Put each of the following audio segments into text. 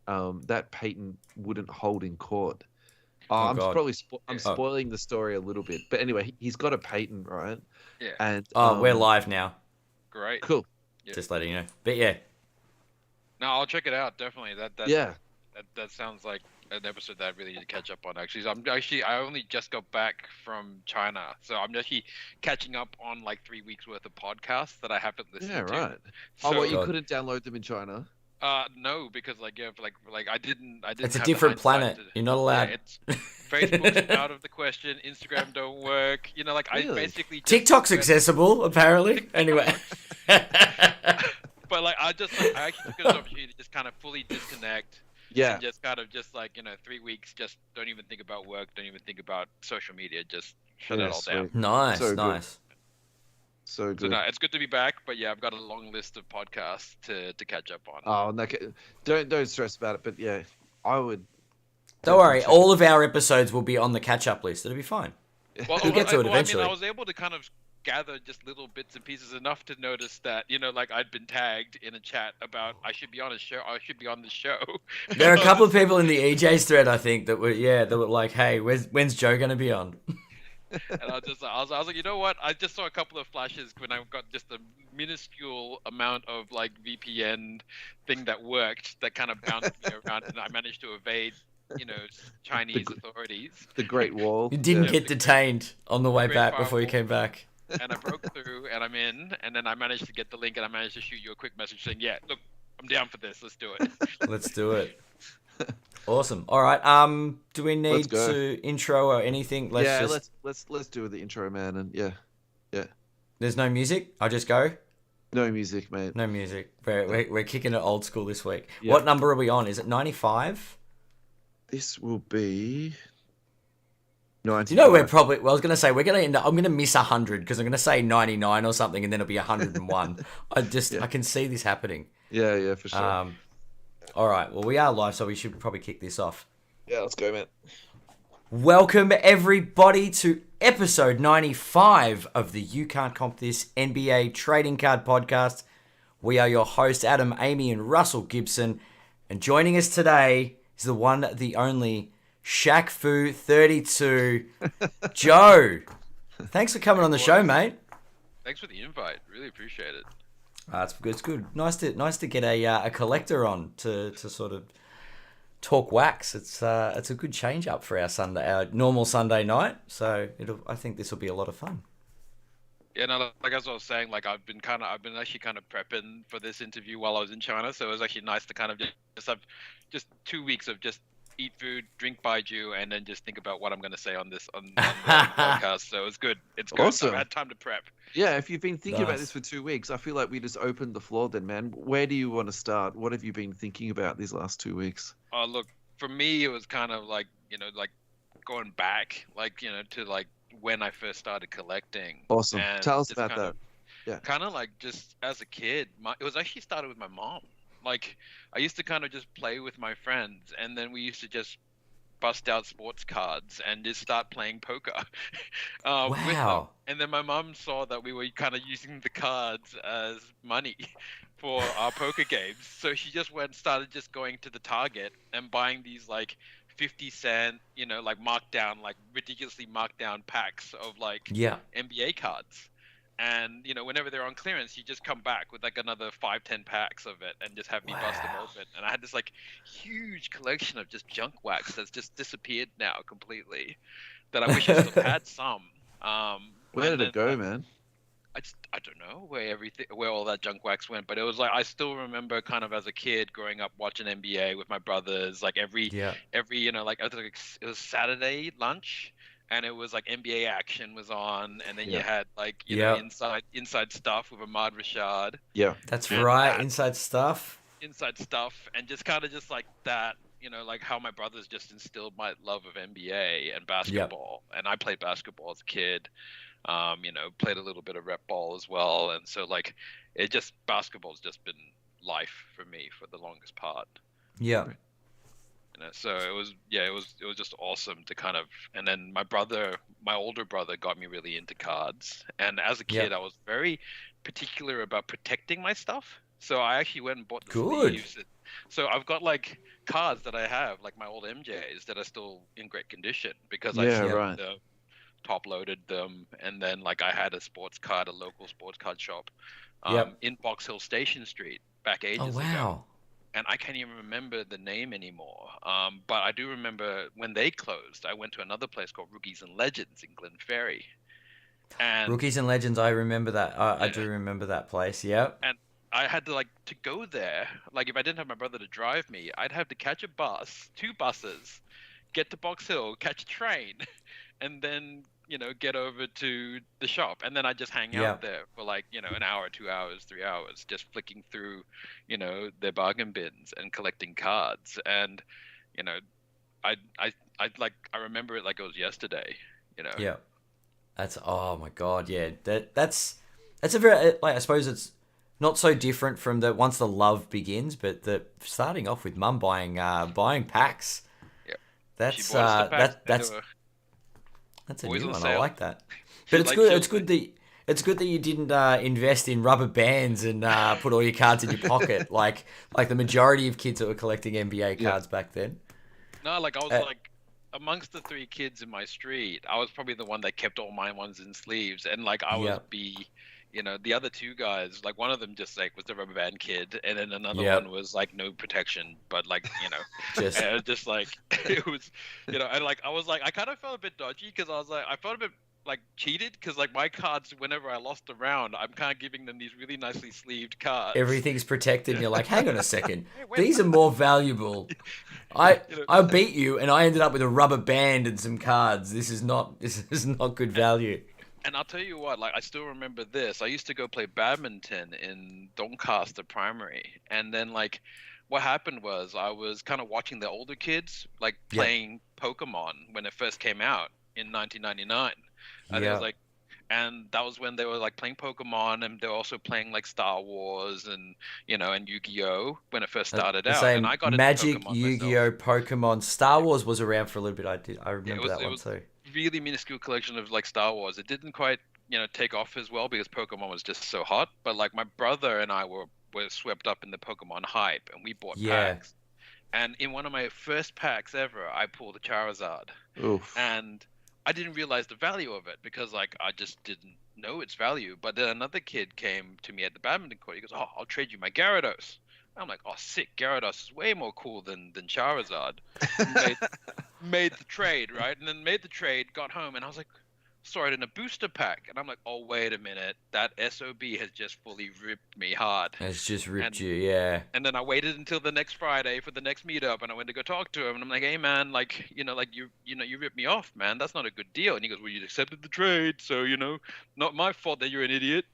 that patent wouldn't hold in court. Oh, Oh I'm God. probably I'm Oh, spoiling the story a little bit, but anyway, he's got a patent, right? Yeah. And we're live now. Great. cool. Yeah. Just letting you know. But yeah, No, I'll check it out. Definitely. Yeah. That sounds like an episode that I really need to catch up on. Actually, so I only just got back from China, so I'm actually catching up on like 3 weeks worth of podcasts that I haven't listened Yeah, to. right. So, Oh, well, you God. couldn't download them in China. No, because like I didn't it's a have the different hindsight planet. You're not allowed. it's Facebook's out of the question. Instagram don't work. You know, like I Really? basically just TikTok's went- accessible, apparently. Anyway. But like I actually took it as an opportunity to just kind of fully disconnect. Yeah. And just kind of like 3 weeks, just don't even think about work, don't even think about social media, just shut Yeah, it all down. sweet. Nice, So good. nice. So So good. no, it's good to be back, but yeah, I've got a long list of podcasts to catch up on. Oh, no, don't stress about it. But yeah, I would. Don't worry, check all of our episodes will be on the catch-up list. It'll be fine. Well, We'll get to it eventually. I mean, I was able to kind of gather just little bits and pieces enough to notice that like I'd been tagged in a chat about I should be on a show. I should be on the show. There are a couple of people in the EJ's thread, I think, that were like, "Hey, when's Joe gonna be on?" And I was like, you know what? I just saw a couple of flashes when I got just a minuscule amount of like VPN thing that worked that kind of bounced me around, and I managed to evade, Chinese authorities. the Great Wall. You didn't Yeah. get detained on the way Great back before you firewall. came back. And I broke through, and I'm in, and then I managed to get the link, and I managed to shoot you a quick message saying, "Yeah, look, I'm down for this. Let's do it." Let's do it. Awesome. All right. Do we need go. to intro or anything? Let's do the intro, man, and yeah. There's no music. I'll just go. No music, mate. No music. We're kicking it old school this week. Yeah. What number are we on? Is it 95? This will be 95. You know, we're probably. Well, I was gonna say we're gonna end up. I'm gonna miss 100 because I'm gonna say 99 or something, and then it'll be 101. I can see this happening. Yeah, for sure. All right. Well, we are live, so we should probably kick this off. Yeah, let's go, man. Welcome everybody to episode 95 of the You Can't Comp This NBA Trading Card Podcast. We are your hosts, Adam, Amy, and Russell Gibson, and joining us today is the one, the only Shaq Foo 32, Joe. Thanks for coming on the show, mate. Thanks for the invite. Really appreciate it. It's good. Nice to get a collector on to sort of talk wax. It's a good change up for our normal Sunday night. So I think this will be a lot of fun. Yeah, no, like as I was saying, like I've been actually kind of prepping for this interview while I was in China, so it was actually nice to kind of just have just 2 weeks of just eat food, drink baijiu, and then just think about what I'm going to say on the podcast. So it's good. It's good. Awesome. I've had time to prep. Yeah, if you've been thinking about Nice. this for 2 weeks, I feel like we just opened the floor then, man. Where do you want to start? What have you been thinking about these last 2 weeks? Look, for me, it was kind of like, like going back, like, to like when I first started collecting. Awesome. And Tell us just about kind that. of- Yeah. Kind of like just as a kid, it was actually started with my mom. Like I used to kind of just play with my friends, and then we used to just bust out sports cards and just start playing poker. With them. Wow. And then my mom saw that we were kind of using the cards as money for our poker games, so she just started just going to the Target and buying these like 50 cent, like like ridiculously marked down packs of like Yeah. NBA cards. And whenever they're on clearance, you just come back with like another 5-10 packs of it and just have me bust them Wow. open. And I had this like huge collection of just junk wax that's just disappeared now completely, that I wish I still had some. Where and did it then, go, man? I don't know where all that junk wax went, but it was like I still remember kind of as a kid growing up watching NBA with my brothers, like every Yeah. like I think it was Saturday lunch, and it was like NBA action was on, and then you Yeah. had like Yeah. inside stuff with Ahmad Rashad, Yeah. That's And right. that- Inside stuff. and just kind of just like that, like how my brothers just instilled my love of NBA and basketball, and I played basketball as a kid. Played a little bit of rep ball as well, and so like basketball's just been life for me for the longest part. Yeah. So it was just awesome to kind of, and then my older brother got me really into cards, and as a kid I was very particular about protecting my stuff, so I actually went and bought the Good. sleeves So I've got like cards that I have, like my old MJs that are still in great condition because I Yeah, shipped right. them, top loaded them, and then like I had a local sports card shop, Yep. in Box Hill Station Street back Oh, ages ago. wow. And I can't even remember the name anymore. But I do remember when they closed, I went to another place called Rookies and Legends in Glen Ferry. And Rookies and Legends, I remember that. I do yeah, remember that place. Yep. and I had to like to go there. Like if I didn't have my brother to drive me, I'd have to catch a bus, two buses, get to Box Hill, catch a train, and then get over to the shop, and then I just hang out Yep. there for like an hour, 2 hours, 3 hours, just flicking through their bargain bins and collecting cards. And you know I remember it like it was yesterday. Yep. That's, oh my God, yeah. That's a very, like, I suppose it's not so different from the once the love begins, but the starting off with mum buying packs. Yeah, she That's bought us the packs. that's a Always new on one. I sale. like that. She But it's like good. she It's good that you didn't invest in rubber bands and put all your cards in your pocket like the majority of kids that were collecting NBA Yeah. cards back then. No, like I was Uh, like amongst the three kids in my street, I was probably the one that kept all my ones in sleeves, and like I was Yep. the other two guys, like one of them just like was the rubber band kid, and then another Yep. one was like no protection, but like Just and it was just like it was, and like I was like I kind of felt a bit dodgy because I was like I felt a bit like cheated because like my cards whenever I lost a round, I'm kind of giving them these really nicely sleeved cards. everything's protected. And you're like, hang on a second. Hey, wait a These are minute. more valuable. I You know, I beat you, and I ended up with a rubber band and some cards. This is not good value. And I'll tell you what, like I still remember this. I used to go play badminton in Doncaster Primary, and then like what happened was I was kind of watching the older kids like Yeah. playing Pokemon when it first came out in 1999. I think it Yeah. was like, and that was when they were like playing Pokemon, and they were also playing like Star Wars and and Yu-Gi-Oh when it first started The out. And same I got into Magic, Pokemon Yu-Gi-Oh, myself. Pokemon, Star Wars was around for a little bit. I Yeah, remember that it one was too. really minuscule collection of like Star Wars. It didn't quite take off as well because Pokemon was just so hot. But like my brother and I were swept up in the Pokemon hype, and we bought Yeah. packs. And in one of my first packs ever, I pulled a Charizard, Oof. and I didn't realize the value of it because like I just didn't know its value. But then another kid came to me at the badminton court. He goes, "Oh, I'll trade you my Gyarados." I'm like, "Oh, sick! Gyarados is way more cool than Charizard." Made the trade, right? And then made the trade, got home, and I was like, saw it in a booster pack. And I'm like, oh, wait a minute. That SOB has just fully ripped me hard. It's just ripped And you, yeah. and then I waited until the next Friday for the next meetup, and I went to go talk to him, and I'm like, "Hey, man, like, like you ripped me off, man. That's not a good deal." And he goes, "Well, you accepted the trade, so not my fault that you're an idiot.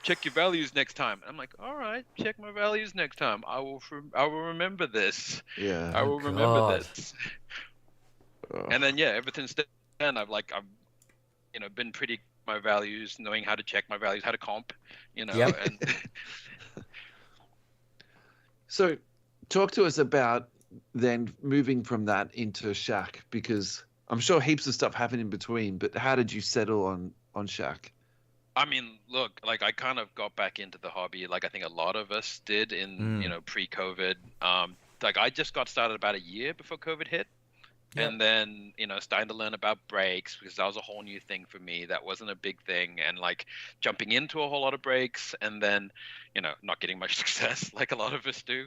Check your values next time." And I'm like, "All right, check my values next time. I will remember this. Yeah. I will remember God. this." Oh. And then yeah, ever since then, I've been pretty my values, knowing how to check my values, how to comp, Yep. and So, talk to us about then moving from that into Shaq, because I'm sure heaps of stuff happened in between. But how did you settle on Shaq? I mean, look, like I kind of got back into the hobby, like I think a lot of us did in pre-COVID. Like I just got started about a year before COVID hit. Yep. And then, starting to learn about breaks because that was a whole new thing for me. That wasn't a big thing. And like jumping into a whole lot of breaks and then, not getting much success like a lot of us do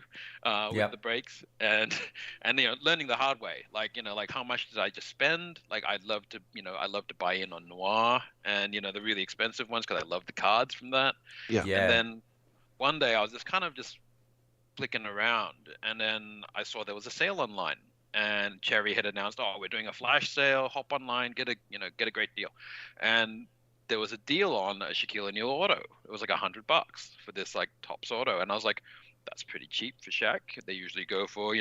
with Yep. the breaks and learning the hard way. Like, like how much did I just spend? Like I love to buy in on Noir and, the really expensive ones because I love the cards from that. Yeah. Yeah. And then one day I was just kind of just flicking around and then I saw there was a sale online. And Cherry had announced, "Oh, we're doing a flash sale. Hop online, get a great deal." And there was a deal on a Shaquille O'Neal auto. It was like $100 for this like Topps auto, and I was like, "That's pretty cheap for Shaq. They usually go for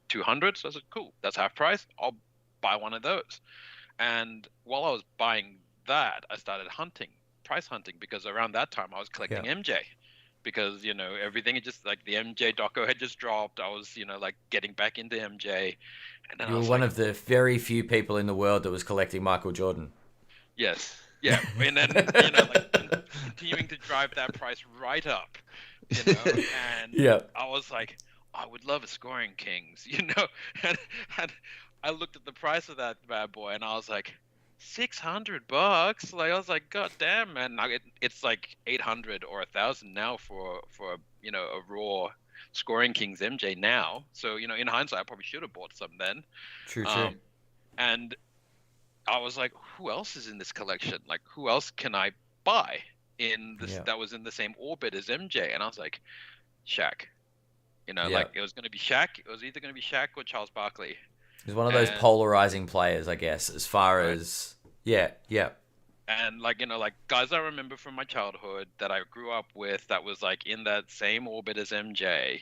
200." So I said, "Cool, that's half price. I'll buy one of those." And while I was buying that, I started price hunting, because around that time I was collecting MJ. Because everything had just like the MJ doco had just dropped. I was like getting back into MJ, and then You I were was one like, of the very few people in the world that was collecting Michael Jordan. yes, yeah, and then continuing to drive that price right up, and Yeah. I was like, I would love a Scoring Kings, you know. And, and I looked at the price of that bad boy, and I was like, $600. Like I was like, God damn, man! It's like 800 or 1,000 now for a raw Scoring Kings MJ now. So in hindsight, I probably should have bought some then. True. And I was like, who else is in this collection? Like, who else can I buy in this that was in the same orbit as MJ? And I was like, Shaq. Like it was going to be Shaq. It was either going to be Shaq or Charles Barkley. He's one of those polarizing players, I guess, as far as yeah. And like guys I remember from my childhood that I grew up with that was like in that same orbit as MJ,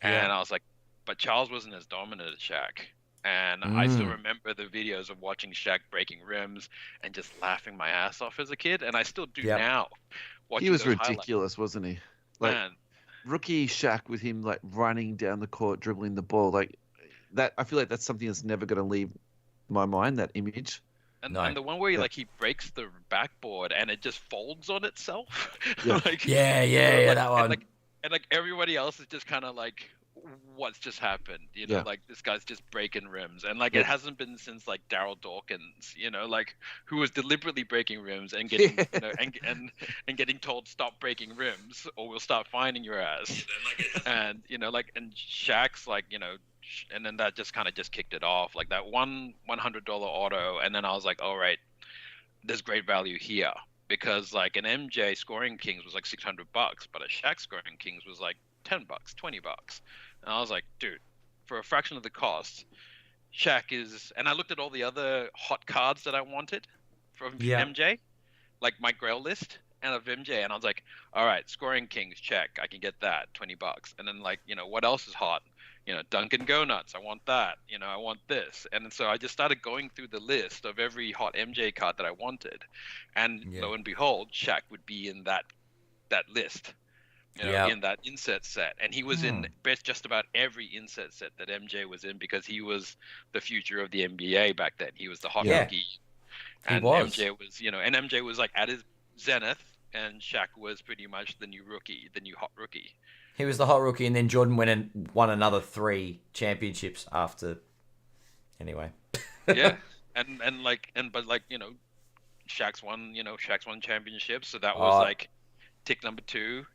and I was like, but Charles wasn't as dominant as Shaq. And I still remember the videos of watching Shaq breaking rims and just laughing my ass off as a kid, and I still do now. He was ridiculous, wasn't he? Like, man, rookie Shaq with him like running down the court, dribbling the ball, like that. I feel like that's something that's never going to leave my mind. That image. And the one where he breaks the backboard and it just folds on itself. Yeah, that one. And everybody else is just kind of like, what's just happened? Like this guy's just breaking rims, and like it hasn't been since like Daryl Dawkins, like who was deliberately breaking rims and getting and getting told stop breaking rims or we'll start finding your ass. And and Shaq's like and then that just kind of just kicked it off, like that $100 auto, and then I was like, all right, there's great value here, because like an MJ Scoring Kings was like $600, but a Shaq Scoring Kings was like $10, $20. And I was like, dude, for a fraction of the cost, Shaq is. And I looked at all the other hot cards that I wanted from MJ, like my Grail list and of MJ, and I was like, all right, Scoring Kings, check, I can get that, $20. And then like, what else is hot? Dunkin' Go Nuts, I want that. I want this. And so I just started going through the list of every hot MJ card that I wanted, and lo and behold, Shaq would be in that list. In that inset set, and he was in just about every inset set that MJ was in, because he was the future of the NBA back then. He was the hot rookie, and MJ was, and MJ was like at his zenith, and Shaq was pretty much the new hot rookie. He was the hot rookie, and then Jordan went and won another 3 championships after. Anyway. But Shaq's won championships, so that was like tick number 2,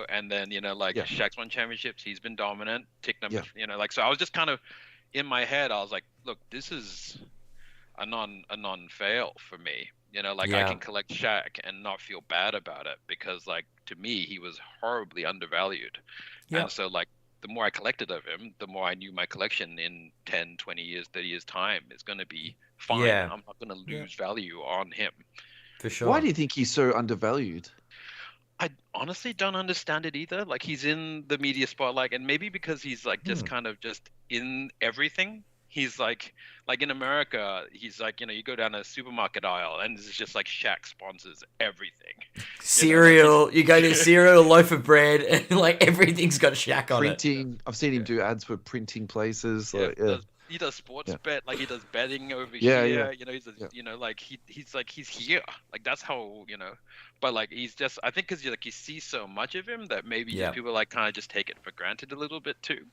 and then Shaq's won championships. He's been dominant. Tick number, so I was just kind of in my head. I was like, look, this is a non-fail for me. I can collect Shaq and not feel bad about it, because like to me he was horribly undervalued. And so like the more I collected of him, the more I knew my collection in 10, 20 years, 30 years time is going to be fine. I'm not going to lose value on him. For sure. Why do you think he's so undervalued? I honestly don't understand it either. Like he's in the media spotlight, and maybe because he's like just kind of just in everything. He's like in America, he's like, you go down a supermarket aisle and it's just like Shaq sponsors everything. Cereal, you go to cereal, loaf of bread, and like everything's got Shaq on it. I've seen him do ads for printing places. He does sports bet, like he does betting over here. He's here. Like that's how, but like he's just, I think because you see so much of him that maybe people like kind of just take it for granted a little bit too.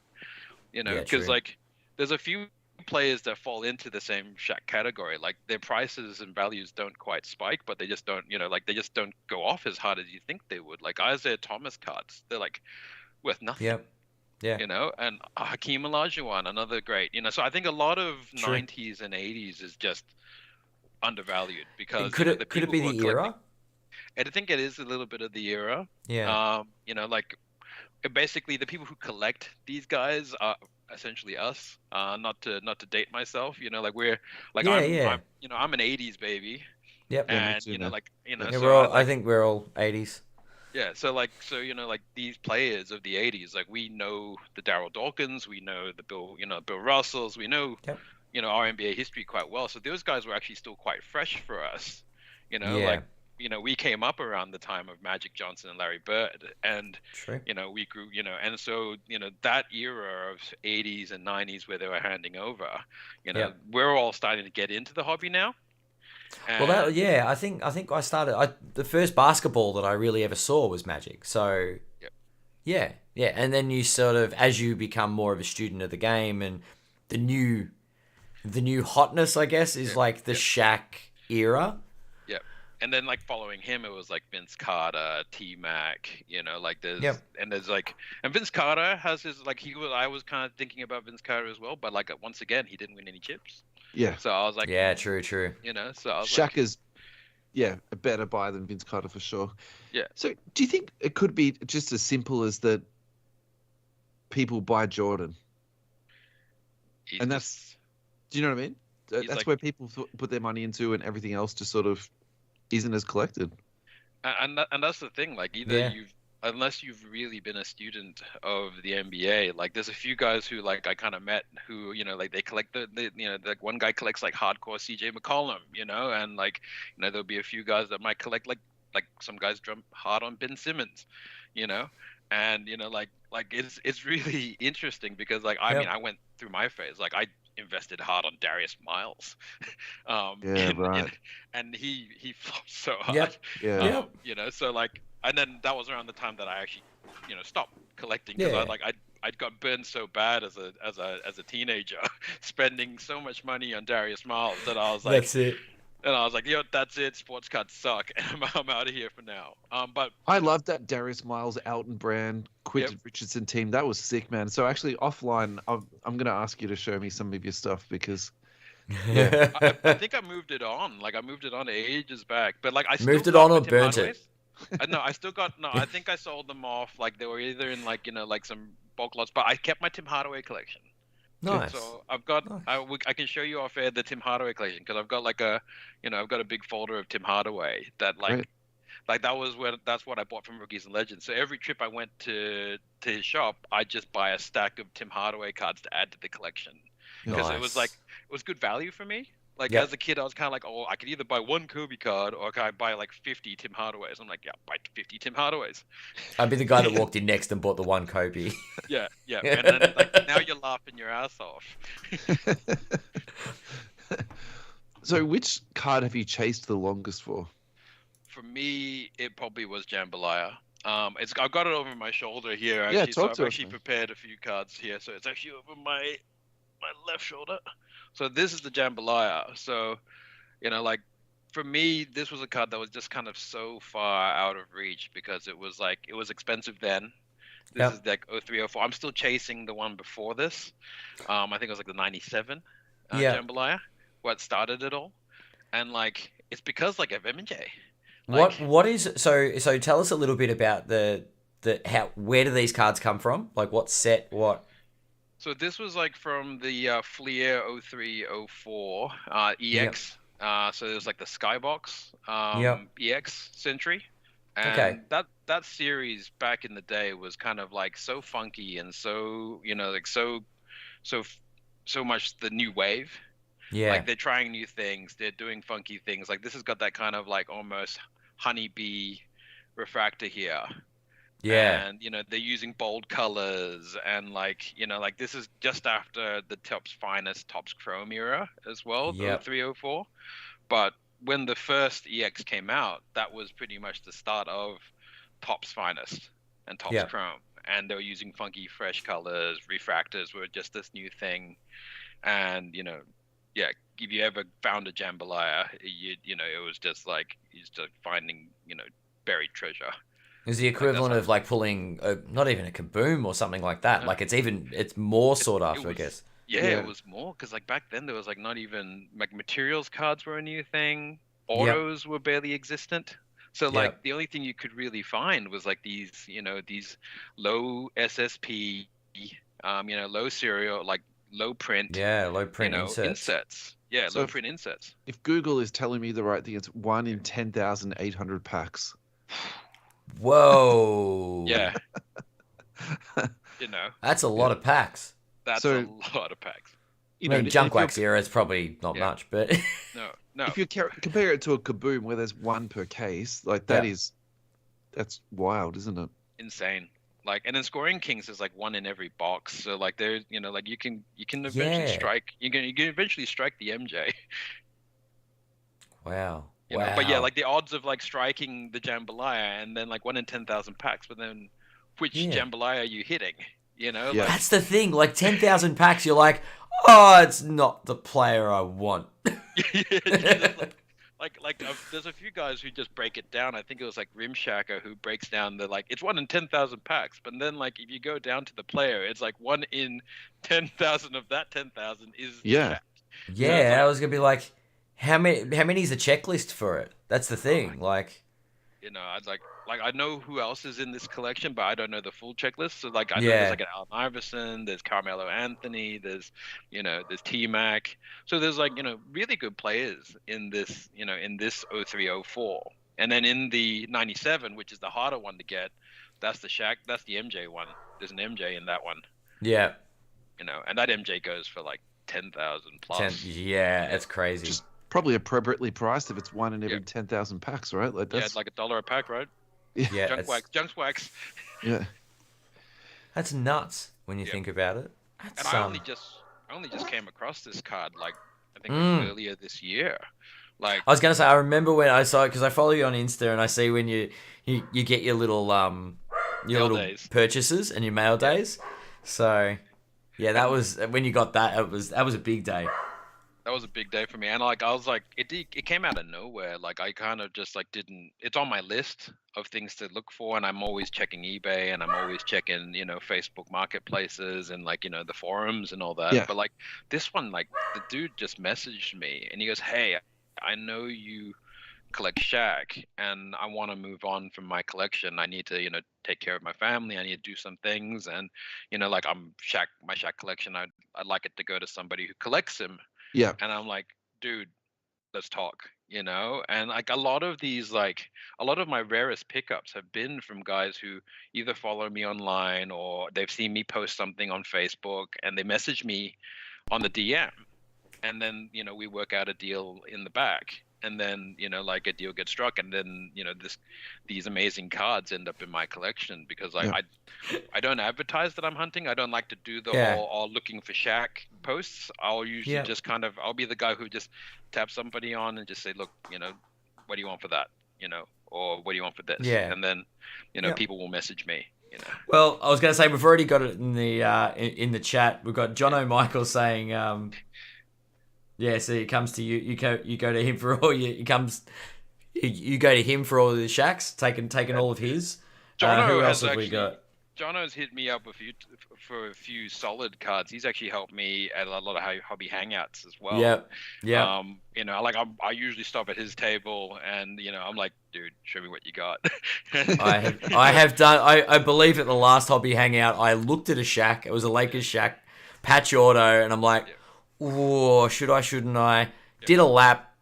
Because like there's a few players that fall into the same Shaq category. Like their prices and values don't quite spike, but they just don't, they just don't go off as hard as you think they would. Like Isaiah Thomas cards, they're like worth nothing. And Hakeem Olajuwon, another great. So I think a lot of 90s and 80s is just undervalued, because could it be the era? I think it is a little bit of the era. Basically the people who collect these guys are essentially us. Not to date myself, we're like I'm an 80s baby. And I think we're all 80s. Yeah, so these players of the 80s, like we know the Daryl Dawkins, we know the Bill Russells, we know our NBA history quite well. So those guys were actually still quite fresh for us. We came up around the time of Magic Johnson and Larry Bird, and we grew, and so that era of 80s and 90s where they were handing over, we're all starting to get into the hobby now. And I think I started. The first basketball that I really ever saw was Magic. So Yeah, yeah, and then you sort of, as you become more of a student of the game, and the new hotness, I guess, is like the Shaq era. Yep. And then like following him, it was like Vince Carter, T Mac, like and Vince Carter has his like I was kind of thinking about Vince Carter as well, but like once again, he didn't win any chips. Yeah. So I was like, yeah, true. So I was Shaq is, a better buy than Vince Carter for sure. Yeah. So do you think it could be just as simple as that people buy Jordan? Do you know what I mean? That's where people put their money into, and everything else just sort of isn't as collected. And that's the thing. Like unless you've really been a student of the NBA, like there's a few guys who like I kind of met who like they collect like one guy collects like hardcore CJ McCollum, and like there'll be a few guys that might collect like some guys drum hard on Ben Simmons, and like it's really interesting because like I mean I went through my phase, like I invested hard on Darius Miles, right. and he flopped so hard. So like, and then that was around the time that I actually stopped collecting because I'd got burned so bad as a teenager spending so much money on Darius Miles that I was like, that's it. And I was like, that's it. Sports cards suck. And I'm out of here for now. But I loved that Darius Miles, Alton Brand, Quinton Richardson team. That was sick, man. So actually, offline, I'm going to ask you to show me some of your stuff because, I think I moved it on. Like I moved it on ages back. But like I still moved it on or burnt it. No, I still got I think I sold them off. Like they were either in like like some bulk lots. But I kept my Tim Hardaway collection. Nice. So I've got I can show you off air the Tim Hardaway collection because I've got like I've got a big folder of Tim Hardaway that like that's what I bought from Rookies and Legends. So every trip I went to his shop, I just buy a stack of Tim Hardaway cards to add to the collection because it was good value for me. Like as a kid, I was kind of like, I could either buy one Kobe card or I buy like 50 Tim Hardaways. I'm like, buy 50 Tim Hardaways. I'd be the guy that walked in next and bought the one Kobe. Yeah. And then like now you're laughing your ass off. So which card have you chased the longest for? For me, it probably was Jambalaya. I've got it over my shoulder here. Actually, Yeah, talk to I've us, actually man. prepared a few cards here. So it's actually over my left shoulder. So this is the Jambalaya. So, like for me, this was a card that was just kind of so far out of reach because it was expensive then. This is like 0304. I'm still chasing the one before this. I think it was like the 97 Jambalaya. What started it all. And like it's because like of MJ. Like, what is so tell us a little bit about where do these cards come from? Like what set, what? So this was like from the Fleer 0304 EX. So there's like the Skybox EX Century. And that series back in the day was kind of like so funky and so, like so much the new wave. Yeah. Like they're trying new things, they're doing funky things. Like this has got that kind of like almost honeybee refractor here. Yeah. And they're using bold colors and like like this is just after the Topps Finest Topps Chrome era as well, the 304. But when the first EX came out, that was pretty much the start of Topps Finest and Topps Chrome, and they were using funky fresh colors. Refractors were just this new thing, and if you ever found a Jambalaya, it was just like finding buried treasure. Is the equivalent of like pulling not even a kaboom or something like that. Like it's more sought after, I guess. Yeah, it was more because like back then there was like not even like materials cards were a new thing. Autos were barely existent. So like the only thing you could really find was like these low SSP, low serial, like low print. Yeah, low print insets. Yeah, so low print insets. If Google is telling me the right thing, it's 1 in 10,800 packs. Whoa. Yeah. That's a lot of packs. That's a lot of packs. Junk wax era is probably not much, but no. If you compare it to a kaboom where there's one per case, like that's wild, isn't it? Insane. Like, and then Scoring Kings is like one in every box. So like there's like you can eventually strike. You can eventually strike the MJ. Wow. But yeah, like the odds of like striking the Jambalaya and then like 1 in 10,000 packs, but then which jambalaya are you hitting? You know, Yeah. like, That's the thing. Like 10,000 packs, you're like, oh, it's not the player I want. there's a few guys who just break it down. I think it was like Rimshacker who breaks down the like it's 1 in 10,000 packs, but then like if you go down to the player, it's like 1 in 10,000 of that 10,000 is Yeah. Shaq. Yeah, I was gonna be like, how many is a checklist for it? That's the thing. Like, You know, I'd like I know who else is in this collection, but I don't know the full checklist. So like I know Yeah. there's like an Allen Iverson, there's Carmelo Anthony, there's there's T Mac. So there's like really good players in this in this 0304. And then in the 97, which is the harder one to get, that's the Shaq, that's the MJ one. There's an MJ in that one. yeah, And that MJ goes for like 10,000 plus. yeah, it's crazy. Just probably appropriately priced if it's 1 in every 10,000 packs, right? Like that's it's like $1 a pack, right? yeah, Junk wax. yeah. that's nuts when you think about it. And That's, I only just came across this card like I think it was earlier this year. Like I was gonna say, I remember when I saw it because I follow you on Insta and I see when you get your little days. purchases and your mail days. So yeah, that was when you got that. That was a big day. That was a big day for me, and like I was like, it came out of nowhere. Like I kind of just like didn't. It's on my list of things to look for, and I'm always checking eBay, and I'm always checking Facebook marketplaces and like the forums and all that. Yeah. But like this one, like the dude just messaged me, and he goes, "Hey, I know you collect Shaq, and I want to move on from my collection. I need to take care of my family. I need to do some things, and like my Shaq collection. I'd like it to go to somebody who collects him." Yeah. And I'm like, dude, let's talk, And like a lot of my rarest pickups have been from guys who either follow me online or they've seen me post something on Facebook and they message me on the DM. And then, we work out a deal in the back. And then, like a deal gets struck, and then, these amazing cards end up in my collection because I don't advertise that I'm hunting. I don't like to do the whole looking for Shaq posts. I'll usually just I'll be the guy who just taps somebody on and just say, look, what do you want for that? Or what do you want for this? Yeah. And then, people will message me. Well, I was going to say we've already got it in the in the chat. We've got John O'Michael saying, so it comes to you. You go to him for all your. It comes. You go to him for all the Shaqs, taking all of his. Who else have we got? Jono's hit me up for a few solid cards. He's actually helped me at a lot of hobby hangouts as well. Yeah. I usually stop at his table, and I'm like, dude, show me what you got. I have done. I believe at the last hobby hangout, I looked at a Shaq. It was a Lakers Shaq patch auto, and I'm like, oh, should I? Shouldn't I? Did a lap,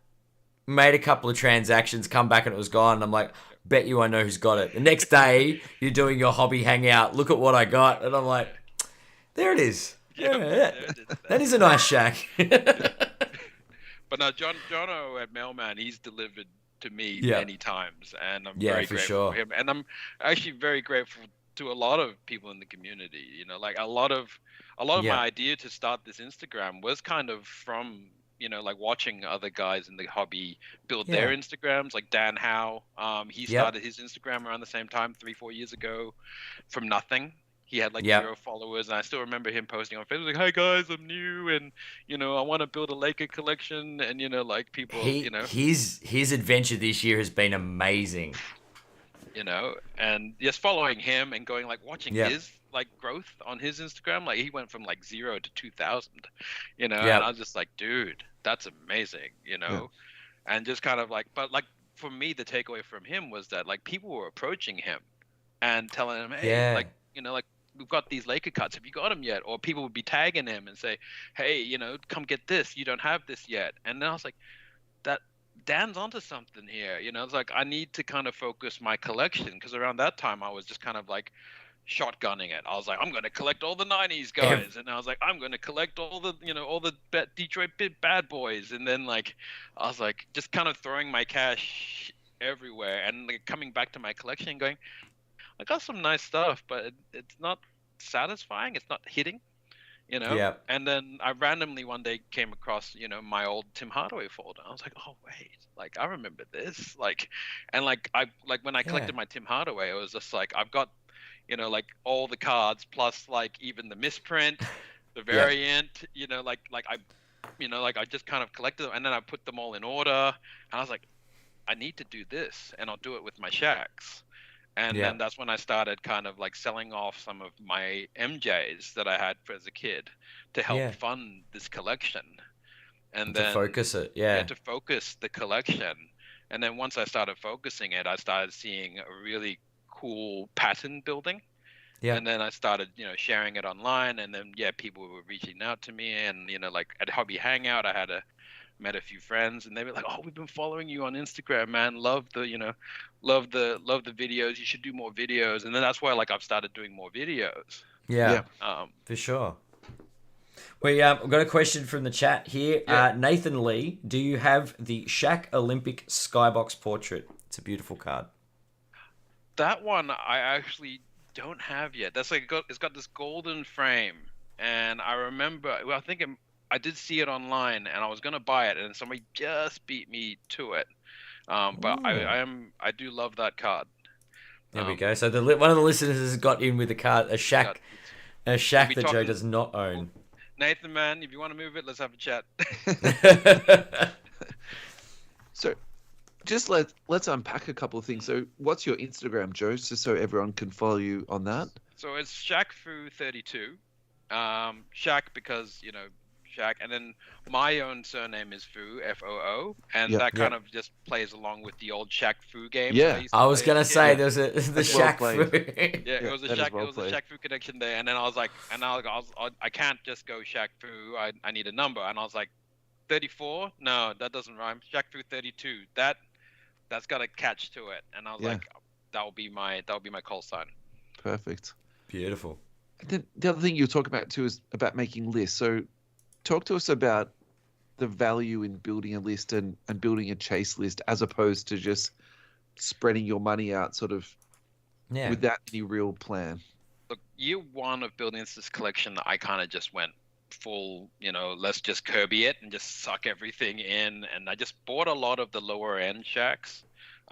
made a couple of transactions, come back and it was gone. And I'm like, bet you I know who's got it. The next day, you're doing your hobby hangout. Look at what I got. And I'm like, there it is. That is a nice Shaq. But no, Jono at Mailman, he's delivered to me many times. And I'm very grateful for him. And I'm actually very grateful to a lot of people in the community. Like a lot of my idea to start this Instagram was kind of from like watching other guys in the hobby build their Instagrams, like Dan Howe. He started his Instagram around the same time, 3-4 years ago, from nothing. He had like 0 followers, and I still remember him posting on Facebook, like, "Hey guys, I'm new, and I want to build a Laker collection." And like people, his adventure this year has been amazing. And just following him and going like watching his like growth on his Instagram, like he went from like 0 to 2,000, and I was just like, dude, that's amazing, and just kind of like, but like for me, the takeaway from him was that like people were approaching him and telling him, hey, like we've got these Laker cards, have you got them yet? Or people would be tagging him and say, hey, come get this, you don't have this yet. And then I was like, that Dan's onto something here. It's like I need to kind of focus my collection, because around that time I was just kind of like shotgunning it. I was like, I'm going to collect all the 90s guys, and I was like, I'm going to collect all the Detroit bad boys, and then like I was like just kind of throwing my cash everywhere, and like coming back to my collection and going, I got some nice stuff, but it's not satisfying. It's not hitting. And then I randomly one day came across, my old Tim Hardaway folder. I was like, oh wait, like I remember this, like, and like when I collected my Tim Hardaway, it was just like I've got, like all the cards plus like even the misprint, the variant, I just kind of collected them and then I put them all in order and I was like, I need to do this and I'll do it with my Shaqs. And then that's when I started kind of like selling off some of my MJs that I had as a kid to help fund this collection. And then to focus it, to focus the collection. And then once I started focusing it, I started seeing a really cool pattern building. Yeah. And then I started, sharing it online, and then people were reaching out to me, and like at Hobby Hangout, met a few friends, and they were like, "Oh, we've been following you on Instagram, man. Love the videos. You should do more videos." And then that's why like I've started doing more videos. Yeah. For sure. We've got a question from the chat here. Nathan Lee, do you have the Shaq Olympic Skybox portrait? It's a beautiful card. That one I actually don't have yet. That's like it's got this golden frame, and I remember. Well, I did see it online, and I was gonna buy it, and somebody just beat me to it. But I do love that card. There we go. So one of the listeners has got in with a card, a Shaq that Joe does not own. Nathan, man, if you want to move it, let's have a chat. So, just let's unpack a couple of things. So, what's your Instagram, Joe, just so everyone can follow you on that? So it's Shaq Foo 32. Shaq because Shaq, and then my own surname is Foo, Foo, and that kind of just plays along with the old Shaq Foo game. Yeah, I was gonna say there's the Shaq Foo. It was a Shaq Foo connection there, and then I was like, I can't just go Shaq Foo. I need a number, and I was like, 34? No, that doesn't rhyme. Shaq Foo 32. That's got a catch to it, and I was like, that will be my call sign. Perfect. Beautiful. And then the other thing you talk about too is about making lists. So, talk to us about the value in building a list and building a chase list as opposed to just spreading your money out sort of without any real plan. Look, year one of building this collection, I kind of just went full, let's just Kirby it and just suck everything in. And I just bought a lot of the lower end Shaqs.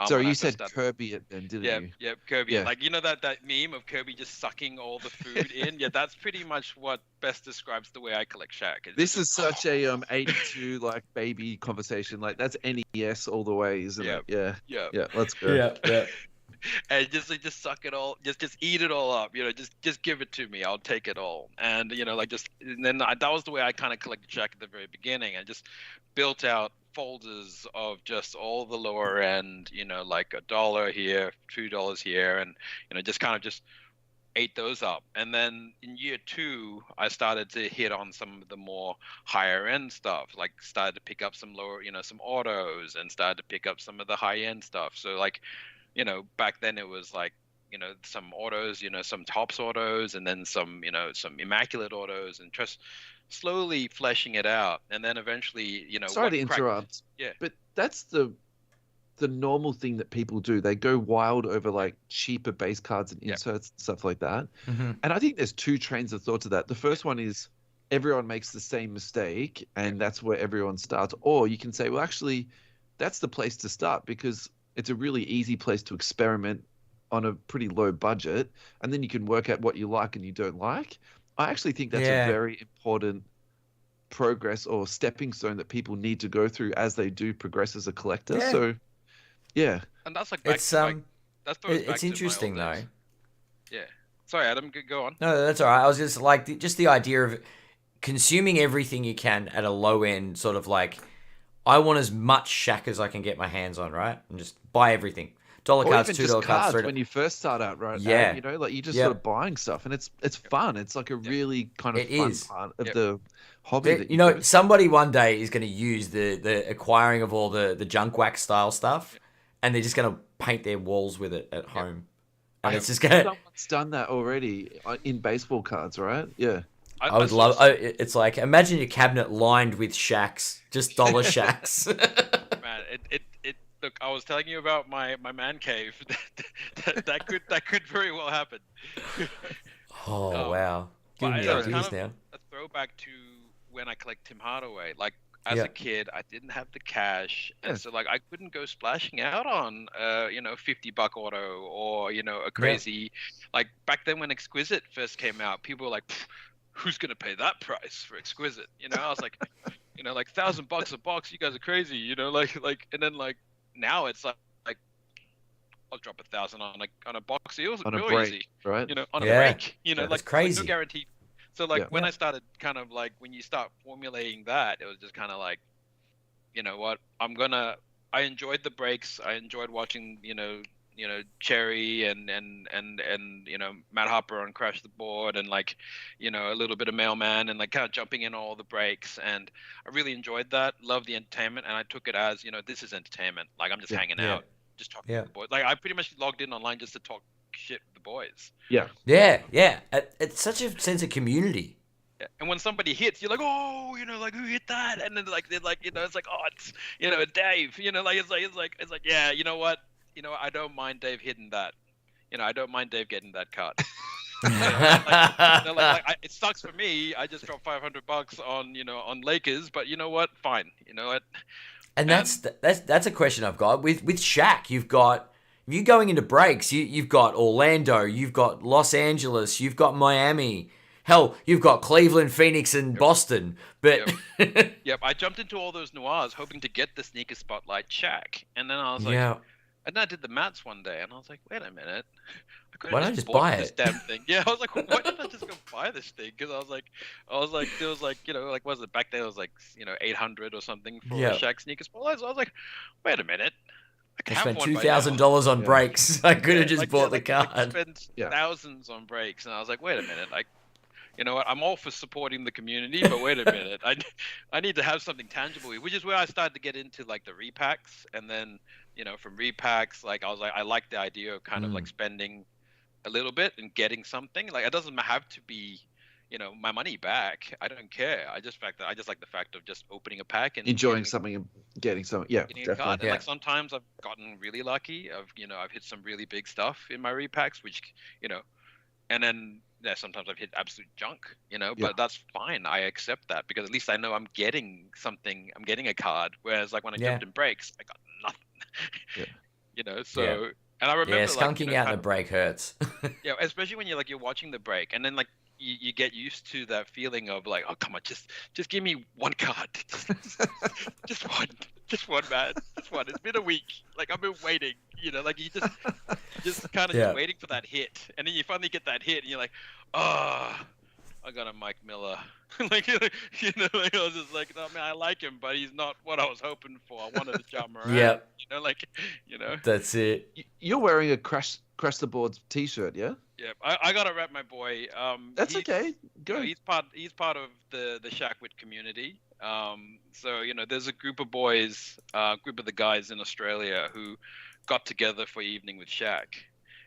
So you said Kirby it then, didn't you? Yeah, Kirby it. Like, that meme of Kirby just sucking all the food in? Yeah, that's pretty much what best describes the way I collect Shaq. This is such a 82 like baby conversation. Like, that's NES all the way, isn't it? Yeah, let's go. Yeah. And just suck it all, just eat it all up, just give it to me, I'll take it all. And that was the way I kind of collected Shaq at the very beginning. I just built out folders of just all the lower end, like $1 here, $2 here, and just kind of just ate those up. And then in year two, I started to hit on some of the more higher end stuff, like started to pick up some lower, some autos, and started to pick up some of the high end stuff. So like, back then it was like, some autos, some tops autos, and then some immaculate autos, and just slowly fleshing it out. And then eventually, sorry to interrupt. But that's the normal thing that people do. They go wild over like cheaper base cards and inserts and stuff like that. Mm-hmm. And I think there's two trains of thought to that. The first one is everyone makes the same mistake, and that's where everyone starts. Or you can say, well, actually, that's the place to start because it's a really easy place to experiment on a pretty low budget, and then you can work out what you like and you don't like. I actually think that's a very important progress or stepping stone that people need to go through as they do progress as a collector. Yeah. So, yeah. And that's like it's interesting though. Yeah. Sorry, Adam, go on. No, that's all right. I was just like the idea of consuming everything you can at a low end, sort of like, I want as much Shaq as I can get my hands on, right? And just buy everything. $1 cards, $2 cards. When you first start out, right? Yeah. Like you just sort of buying stuff, and it's fun. It's like a really kind of fun part of the hobby. Somebody one day is going to use the acquiring of all the junk wax style stuff, and they're just going to paint their walls with it at home. And it's just going to... Someone's done that already in baseball cards, right? Yeah. I would love... it's like, imagine your cabinet lined with Shaqs, just dollar Shaqs. Man, look, I was telling you about my man cave. that could very well happen. Wow. Give me ideas now. A throwback to when I collect Tim Hardaway. Like, as a kid, I didn't have the cash, and so like I couldn't go splashing out on $50 auto or a crazy like back then when Exquisite first came out, people were like, who's gonna pay that price for Exquisite? I was like, like $1,000 a box, you guys are crazy, and then like now it's like I'll drop 1,000 on a box deal on a real break, easy, right? on a break, like crazy, no guarantee. So like when I started kind of like when you start formulating that, it was just kind of like, you know what, I enjoyed the breaks. I enjoyed watching, Cherry and Matt Harper on Crash the Board and like, a little bit of Mailman and like kind of jumping in all the breaks. And I really enjoyed that. Loved the entertainment. And I took it as, this is entertainment. Like I'm just hanging out, just talking to the boys. Like I pretty much logged in online just to talk shit with the boys. Yeah. It's such a sense of community. Yeah. And when somebody hits, you're like, oh, like who hit that? And then they're like, it's like, oh, it's Dave. It's like, yeah, you know what? I don't mind Dave hitting that. I don't mind Dave getting that card. It sucks for me. I just dropped $500 on Lakers, but you know what? Fine. You know what? And that's a question I've got with Shaq. You've got. You going into breaks, you've got Orlando, you've got Los Angeles, you've got Miami. Hell, you've got Cleveland, Phoenix, and Boston. But yep, I jumped into all those noirs hoping to get the sneaker spotlight Shaq. And then I was like, and then I did the Mats one day, and I was like, wait a minute. Why don't I just buy this damn thing? Yeah, I was like, why didn't I just go buy this thing? Because I was like, there was like, like, what was it back then? It was like, 800 or something for a Shaq sneaker spotlight. So I was like, wait a minute. I spent $2,000 on breaks. I could have just bought the card. I spent thousands on breaks, and I was like, wait a minute, like, you know what? I'm all for supporting the community, but wait a minute, I need to have something tangible, which is where I started to get into like the repacks, and then from repacks, like I was like, I like the idea of kind of like spending a little bit and getting something. Like it doesn't have to be my money back. I don't care. I just like the fact of just opening a pack and enjoying something and getting something. Yeah, definitely. And like sometimes I've gotten really lucky. I've hit some really big stuff in my repacks, which and then sometimes I've hit absolute junk. But that's fine. I accept that because at least I know I'm getting something. I'm getting a card. Whereas like when I jumped in breaks, I got nothing. So. And I remember skunking out in a break hurts. Especially when you're watching the break and then like you get used to that feeling of like, oh come on, just give me one card, just one, man, just one. It's been a week, like I've been waiting, like you just kind of just waiting for that hit, and then you finally get that hit, and you're like, oh, I got a Mike Miller. like I was just like, oh man, I like him, but he's not what I was hoping for. I wanted to jump around. Yeah. That's it. You're wearing a Crash the Boards t-shirt, yeah? Yeah, I gotta rep my boy. That's okay. Go. He's part of the Shaqwit community. So there's a group of boys, group of the guys in Australia who got together for evening with Shaq,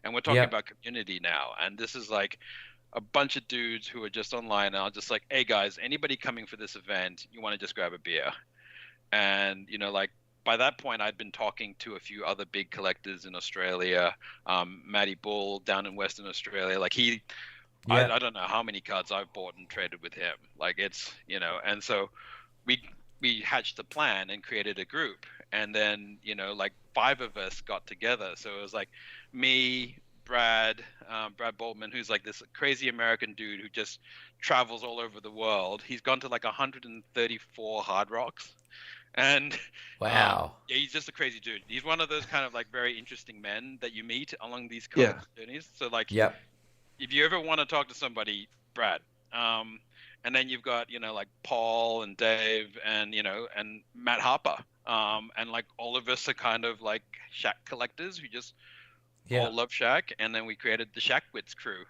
and we're talking about community now. And this is like a bunch of dudes who are just online, and I'm just like, hey guys, anybody coming for this event, you want to just grab a beer? And like by that point, I'd been talking to a few other big collectors in Australia. Matty Bull down in Western Australia, like I don't know how many cards I've bought and traded with him. Like it's and so we hatched a plan and created a group, and then like 5 of us got together. So it was like me, Brad Boltman, who's like this crazy American dude who just travels all over the world. He's gone to like 134 Hard Rocks. And wow, he's just a crazy dude. He's one of those kind of like very interesting men that you meet along these journeys. So like, if you ever want to talk to somebody, Brad. And then you've got like Paul and Dave and and Matt Harper. And like all of us are kind of like Shaq collectors who just all love Shaq. And then we created the Shaqwits crew.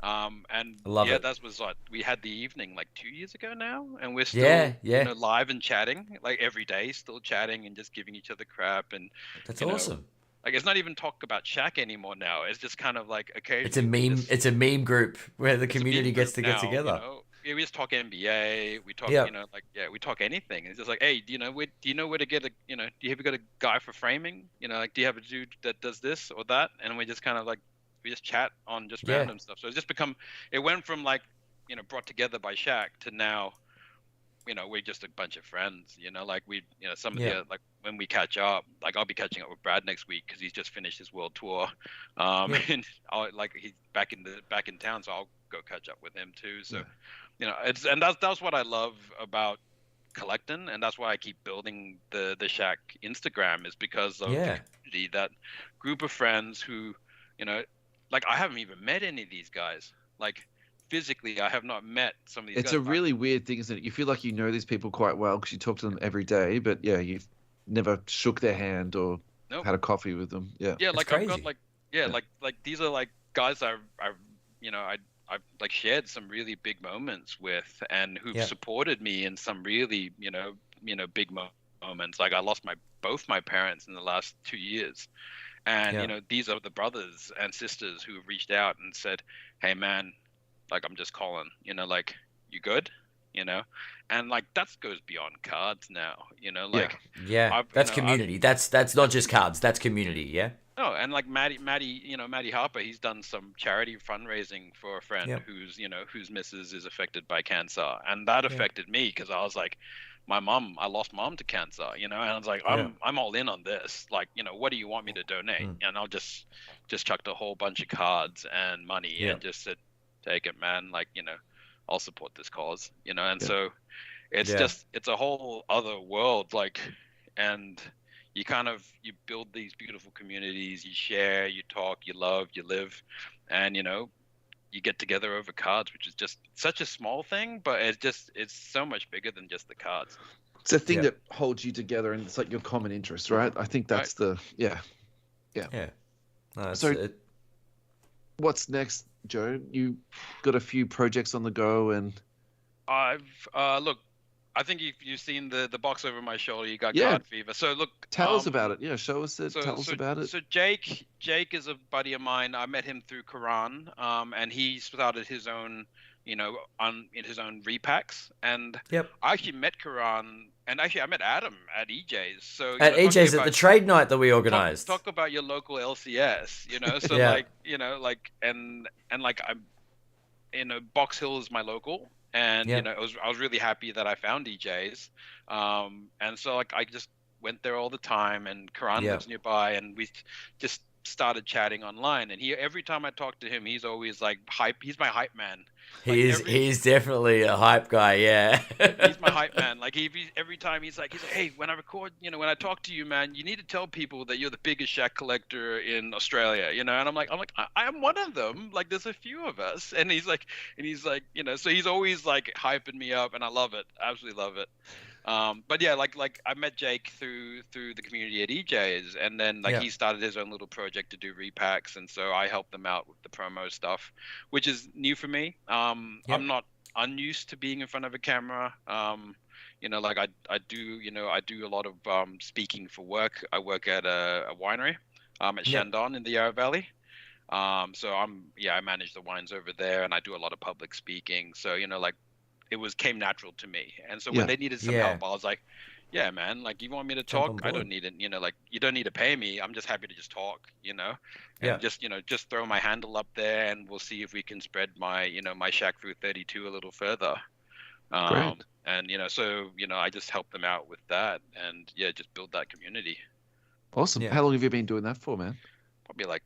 And that was what we had the evening like 2 years ago now, and we're still live and chatting like every day, still chatting and just giving each other crap. And that's awesome. Like it's not even talk about Shaq anymore now. It's just kind of like it's a meme group where the community gets to get together. We just talk NBA. We talk we talk anything. It's just like, hey, do you know where to get a do you have got a guy for framing? Like do you have a dude that does this or that? And we just kind of like. We just chat on just random stuff. So it's just become, it went from like, brought together by Shaq to now we're just a bunch of friends, like some of Yeah. the, like when we catch up, like I'll be catching up with Brad next week because he's just finished his world tour. Yeah. And he's back in town, so I'll go catch up with him too. So, that's what I love about collecting, and that's why I keep building the Shaq Instagram, is because of the community, that group of friends who, like I haven't even met any of these guys. Like physically, I have not met some of these guys. It's a really weird thing, isn't it? You feel like you know these people quite well because you talk to them every day, but yeah, you've never shook their hand or had a coffee with them. Yeah. Yeah, It's like crazy. I've got like these are like guys I've like shared some really big moments with, and who've supported me in some really big moments. Like I lost both my parents in the last 2 years, and these are the brothers and sisters who have reached out and said, "Hey man, like I'm just calling, like you good?" And like that goes beyond cards now, like that's community. That's not just cards. That's community. Yeah. No, and like Matty Harper, he's done some charity fundraising for a friend whose missus is affected by cancer, and that affected me because I was like, I lost mom to cancer, and I was like, I'm all in on this. Like, what do you want me to donate? And I'll just chucked a whole bunch of cards and money and just said, take it, man. Like, I'll support this cause, and so it's it's a whole other world, like, and you build these beautiful communities, you share, you talk, you love, you live, and you get together over cards, which is just such a small thing, but it's so much bigger than just the cards. It's a thing that holds you together, and it's like your common interest, right? I think that's Yeah. No, so what's next, Joe? You got a few projects on the go, and I've look, I think you've seen the box over my shoulder. You got card fever. So look, tell us about it. Yeah, show us it. Tell us about it. So Jake is a buddy of mine. I met him through Quran, and he started his own, in his own repacks. And I actually met Quran, and actually I met Adam at EJ's. So at EJ's at the trade night that we organized. Talk about your local LCS, So like I'm, Box Hill is my local. And I was really happy that I found DJs, and so like I just went there all the time. And Karan lives nearby, and we just started chatting online. And every time I talk to him, he's always like hype. He's my hype man. He's definitely a hype guy. Yeah, he's my hype man. Like every time he's like, hey, when I record, when I talk to you, man, you need to tell people that you're the biggest Shaq collector in Australia. And I'm like, I am one of them. Like there's a few of us. And he's like, so he's always like hyping me up, and I love it. Absolutely love it. But yeah, like I met Jake through the community at EJ's, and then he started his own little project to do repacks, and so I helped them out with the promo stuff, which is new for me. I'm not unused to being in front of a camera. Like I do a lot of speaking for work. I work at a winery at Shandong in the Yarra Valley. So I manage the wines over there, and I do a lot of public speaking. So it came natural to me. And so when they needed some help, I was like, yeah, man, like you want me to talk? I don't need it. Like you don't need to pay me. I'm just happy to just talk, and just throw my handle up there, and we'll see if we can spread my, my Shaq Foo 32 a little further. And, so, I just help them out with that, and just build that community. Awesome. How long have you been doing that for, man? Probably like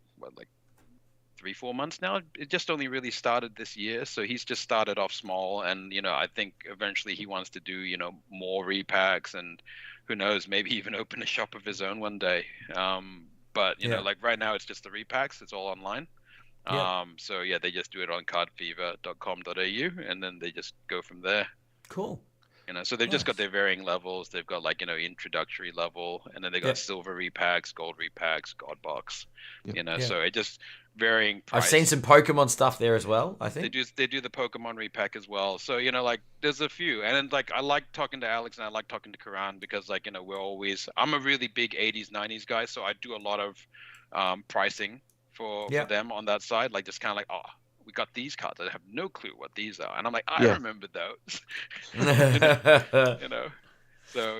3-4 months now. It just only really started this year, so he's just started off small, and I think eventually he wants to do more repacks, and who knows, maybe even open a shop of his own one day. But like right now it's just the repacks, it's all online. So they just do it on cardfever.com.au, and then they just go from there. Cool. So they've just got their varying levels. They've got introductory level, and then they got silver repacks, gold repacks, god box. So it just varying price. I've seen some Pokemon stuff there as well. I think they do the Pokemon repack as well. So there's a few, and then I like talking to Alex, and I like talking to Karan because I'm a really big 80s 90s guy, so I do a lot of pricing for them on that side, just kind of we got these cards. I have no clue what these are, and I'm like, I remember those. So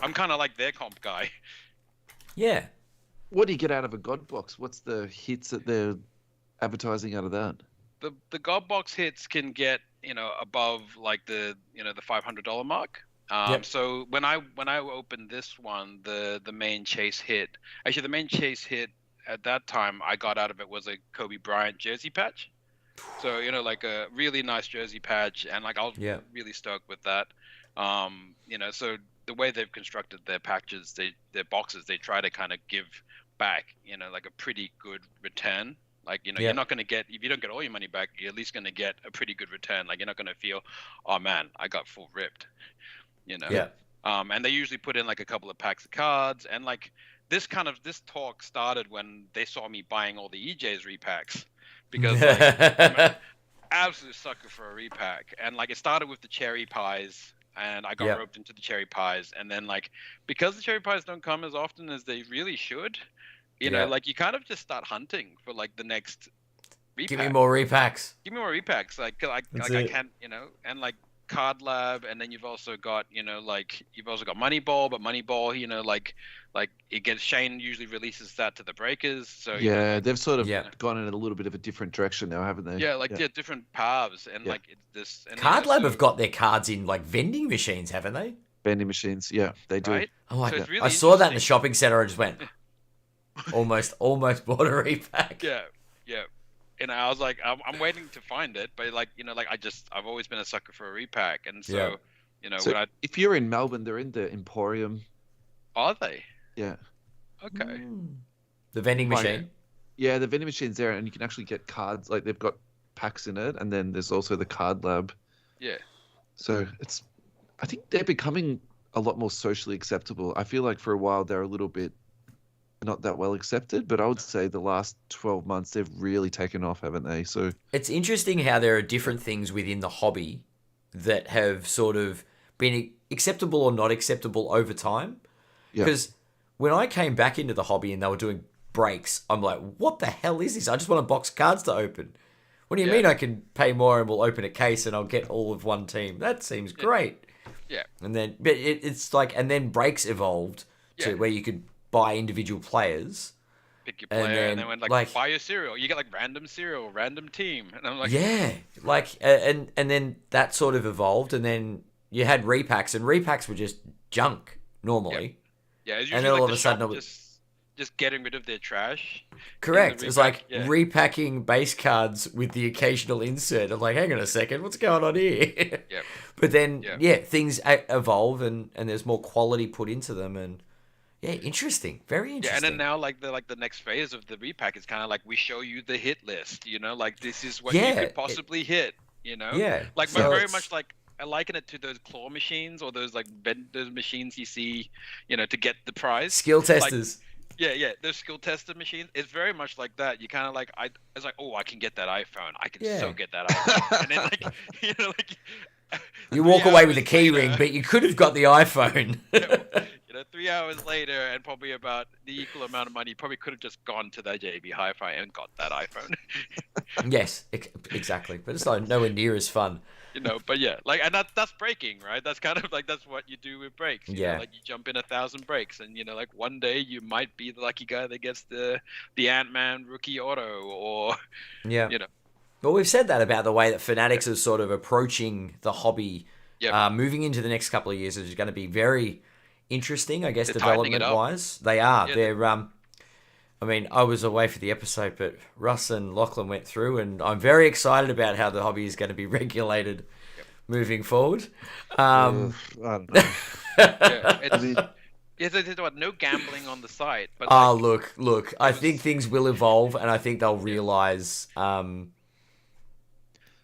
I'm kind of like their comp guy. Yeah. What do you get out of a God box? What's the hits that they're advertising out of that? The God box hits can get above like the the $500 mark. So when I opened this one, the main chase hit. Actually, the main chase hit at that time I got out of it was a Kobe Bryant jersey patch. So like a really nice jersey patch, and like I was really stoked with that. So the way they've constructed their patches, their boxes, they try to kind of give back, like a pretty good return. Like, you're not going to get, if you don't get all your money back, you're at least going to get a pretty good return. Like, you're not going to feel, oh man, I got full ripped, And they usually put in like a couple of packs of cards, and like this talk started when they saw me buying all the EJ's repacks, because like, I'm an absolute sucker for a repack. And like it started with the cherry pies, and I got roped into the cherry pies, and then like because the cherry pies don't come as often as they really should, like you kind of just start hunting for like the next repack. Give me more repacks. Like I can't, and like Card Lab, and then you've also got Moneyball, but Moneyball, like it gets, Shane usually releases that to the breakers. So they've sort of gone in a little bit of a different direction now, haven't they? They're different paths, and like this. And Card Lab have got their cards in like vending machines, haven't they? Vending machines, yeah, they do. Right? I like it. Really I saw that in the shopping center. I just went, almost bought a repack. Yeah. I was like, I'm waiting to find it, but like, I've always been a sucker for a repack, and so, so if you're in Melbourne, they're in the Emporium. Are they? Yeah. Okay. The vending machine. Yeah, the vending machine's there, and you can actually get cards. Like they've got packs in it, and then there's also the Card Lab. Yeah. So I think they're becoming a lot more socially acceptable. I feel like for a while they're a little bit not that well accepted, but I would say the last 12 months they've really taken off, haven't they? So it's interesting how there are different things within the hobby that have sort of been acceptable or not acceptable over time. Because when I came back into the hobby and they were doing breaks, I'm like, what the hell is this? I just want a box of cards to open. What do you mean I can pay more and we'll open a case and I'll get all of one team? That seems great. Yeah. And then, but it's like, and then breaks evolved to where you could buy individual players. Pick your player, and then when like buy your cereal, you get like random cereal, random team, and I'm like, and then that sort of evolved, and then you had repacks, and repacks were just junk normally. Yeah, it's usually and then all of a sudden it was just getting rid of their trash. Correct. It's like repacking base cards with the occasional insert. I'm like, hang on a second, what's going on here? But then things evolve, and there's more quality put into them, and interesting. Very interesting. Yeah, and then now like the next phase of the repack is kind of like we show you the hit list, like this is what you could possibly hit, Like so very much like I liken it to those claw machines or those like those machines you see, to get the prize. Skill testers. Like, those skill tester machines. It's very much like that. You kind of like it's like, oh, I can get that iPhone. I can so get that iPhone. And then like you walk away with a key ring, but you could have got the iPhone. 3 hours later, and probably about the equal amount of money, you probably could have just gone to that JB Hi-Fi and got that iPhone. Yes, exactly. But it's like nowhere near as fun. But and that's breaking, right? That's kind of like that's what you do with breaks. You know, like you jump in 1,000 breaks, and like one day you might be the lucky guy that gets the Ant-Man rookie auto, or But we've said that about the way that Fanatics is sort of approaching the hobby. Moving into the next couple of years is going to be very interesting, I guess, development-wise. They are. Yeah, they're. I mean, I was away for the episode, but Russ and Lachlan went through, and I'm very excited about how the hobby is going to be regulated moving forward. I don't know. There's no gambling on the site. But look. I think things will evolve, and I think they'll realize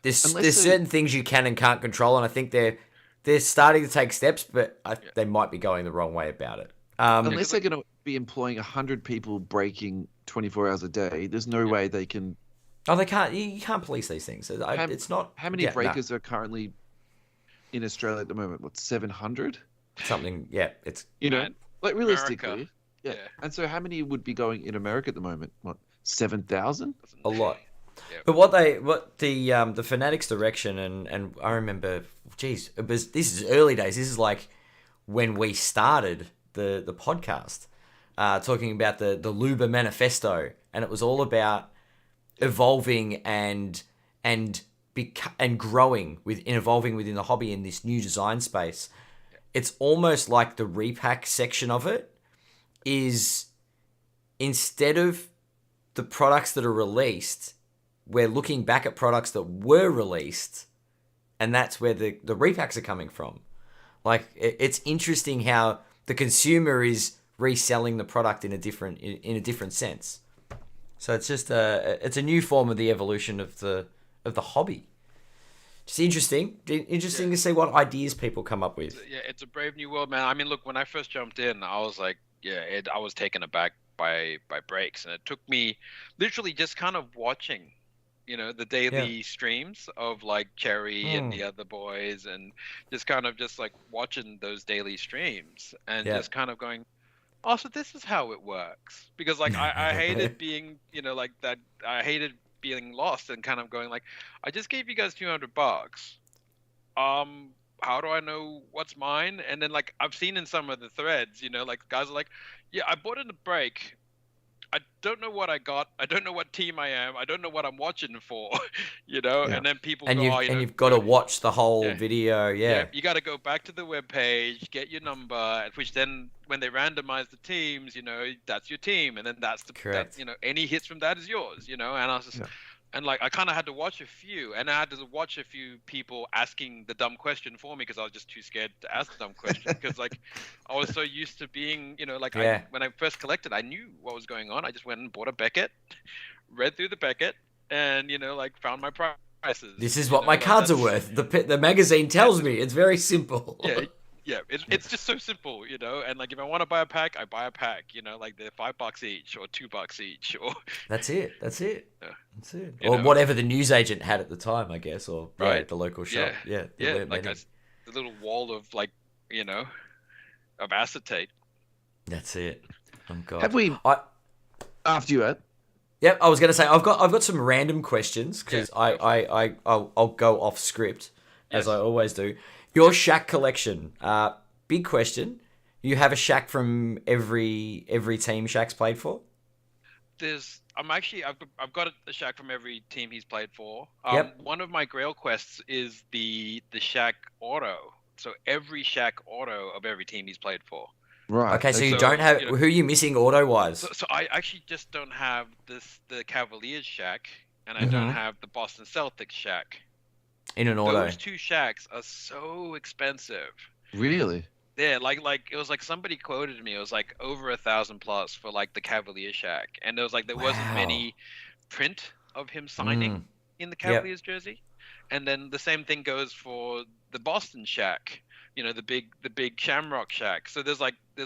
there's certain things you can and can't control, and I think they're starting to take steps, but they might be going the wrong way about it. Unless they're going to be employing 100 people breaking 24 hours a day, there's no way they can. Oh, they can't. You can't police these things. It's not. How many breakers are currently in Australia at the moment? What, 700? Something. Yeah, it's like realistically. Yeah. And so, how many would be going in America at the moment? What, 7,000? A lot. Yep. But what the Fanatics direction, and I remember, this is early days. This is like when we started the podcast, talking about the Luba Manifesto, and it was all about evolving and and growing and evolving within the hobby in this new design space, it's almost like the repack section of it is, instead of the products that are released, we're looking back at products that were released, and that's where the repacks are coming from. Like, it's interesting how the consumer is reselling the product in a different sense. So it's just it's a new form of the evolution of the hobby. It's interesting to see what ideas people come up with. Yeah, it's a brave new world, man. I mean, look, when I first jumped in, I was like, I was taken aback by breaks, and it took me literally just kind of watching, the daily streams of like Cherry and the other boys, and just kind of just like watching those daily streams and just kind of going, oh, so this is how it works. Because like I hated being, like that. I hated being lost and kind of going like, I just gave you guys $200. How do I know what's mine? And then like I've seen in some of the threads, like guys are like, yeah, I bought in a break. I don't know what I got. I don't know what team I am. I don't know what I'm watching for, And then people you've got to watch the whole video. Yeah. You got to go back to the webpage, get your number, which then when they randomize the teams, that's your team, and then that's the correct. That, any hits from that is yours, And I was just. And like I kind of had to watch a few, and I had to watch a few people asking the dumb question for me because I was just too scared to ask the dumb question because like I was so used to being, when I first collected, I knew what was going on. I just went and bought a Beckett, read through the Beckett, and found my prices. This is what my cards are worth. The magazine tells me. It's very simple. Yeah, it's just so simple, and like if I want to buy a pack, I buy a pack, like they're $5 each or $2 each, or that's it. Or whatever the newsagent had at the time, I guess, or the local shop. Like the little wall of like, of acetate. That's it. Oh God. Have we? After you, Ed. Yep, I was gonna say I've got some random questions because I'll go off script as I always do. Your Shaq collection, big question. You have a Shaq from every team Shaq's played for? I've got a Shaq from every team he's played for. One of my Grail quests is the Shaq auto. So every Shaq auto of every team he's played for. Right. Okay, so you don't have who are you missing auto wise? So I actually just don't have the Cavaliers Shaq, and I don't have the Boston Celtics Shaq. In an auto. Those two Shaqs are so expensive. Really? Yeah, like it was like somebody quoted me. It was like over $1,000+ for like the Cavalier Shaq, and there was like there wasn't many print of him signing in the Cavaliers jersey, and then the same thing goes for the Boston Shaq. The big Shamrock Shaq. So there's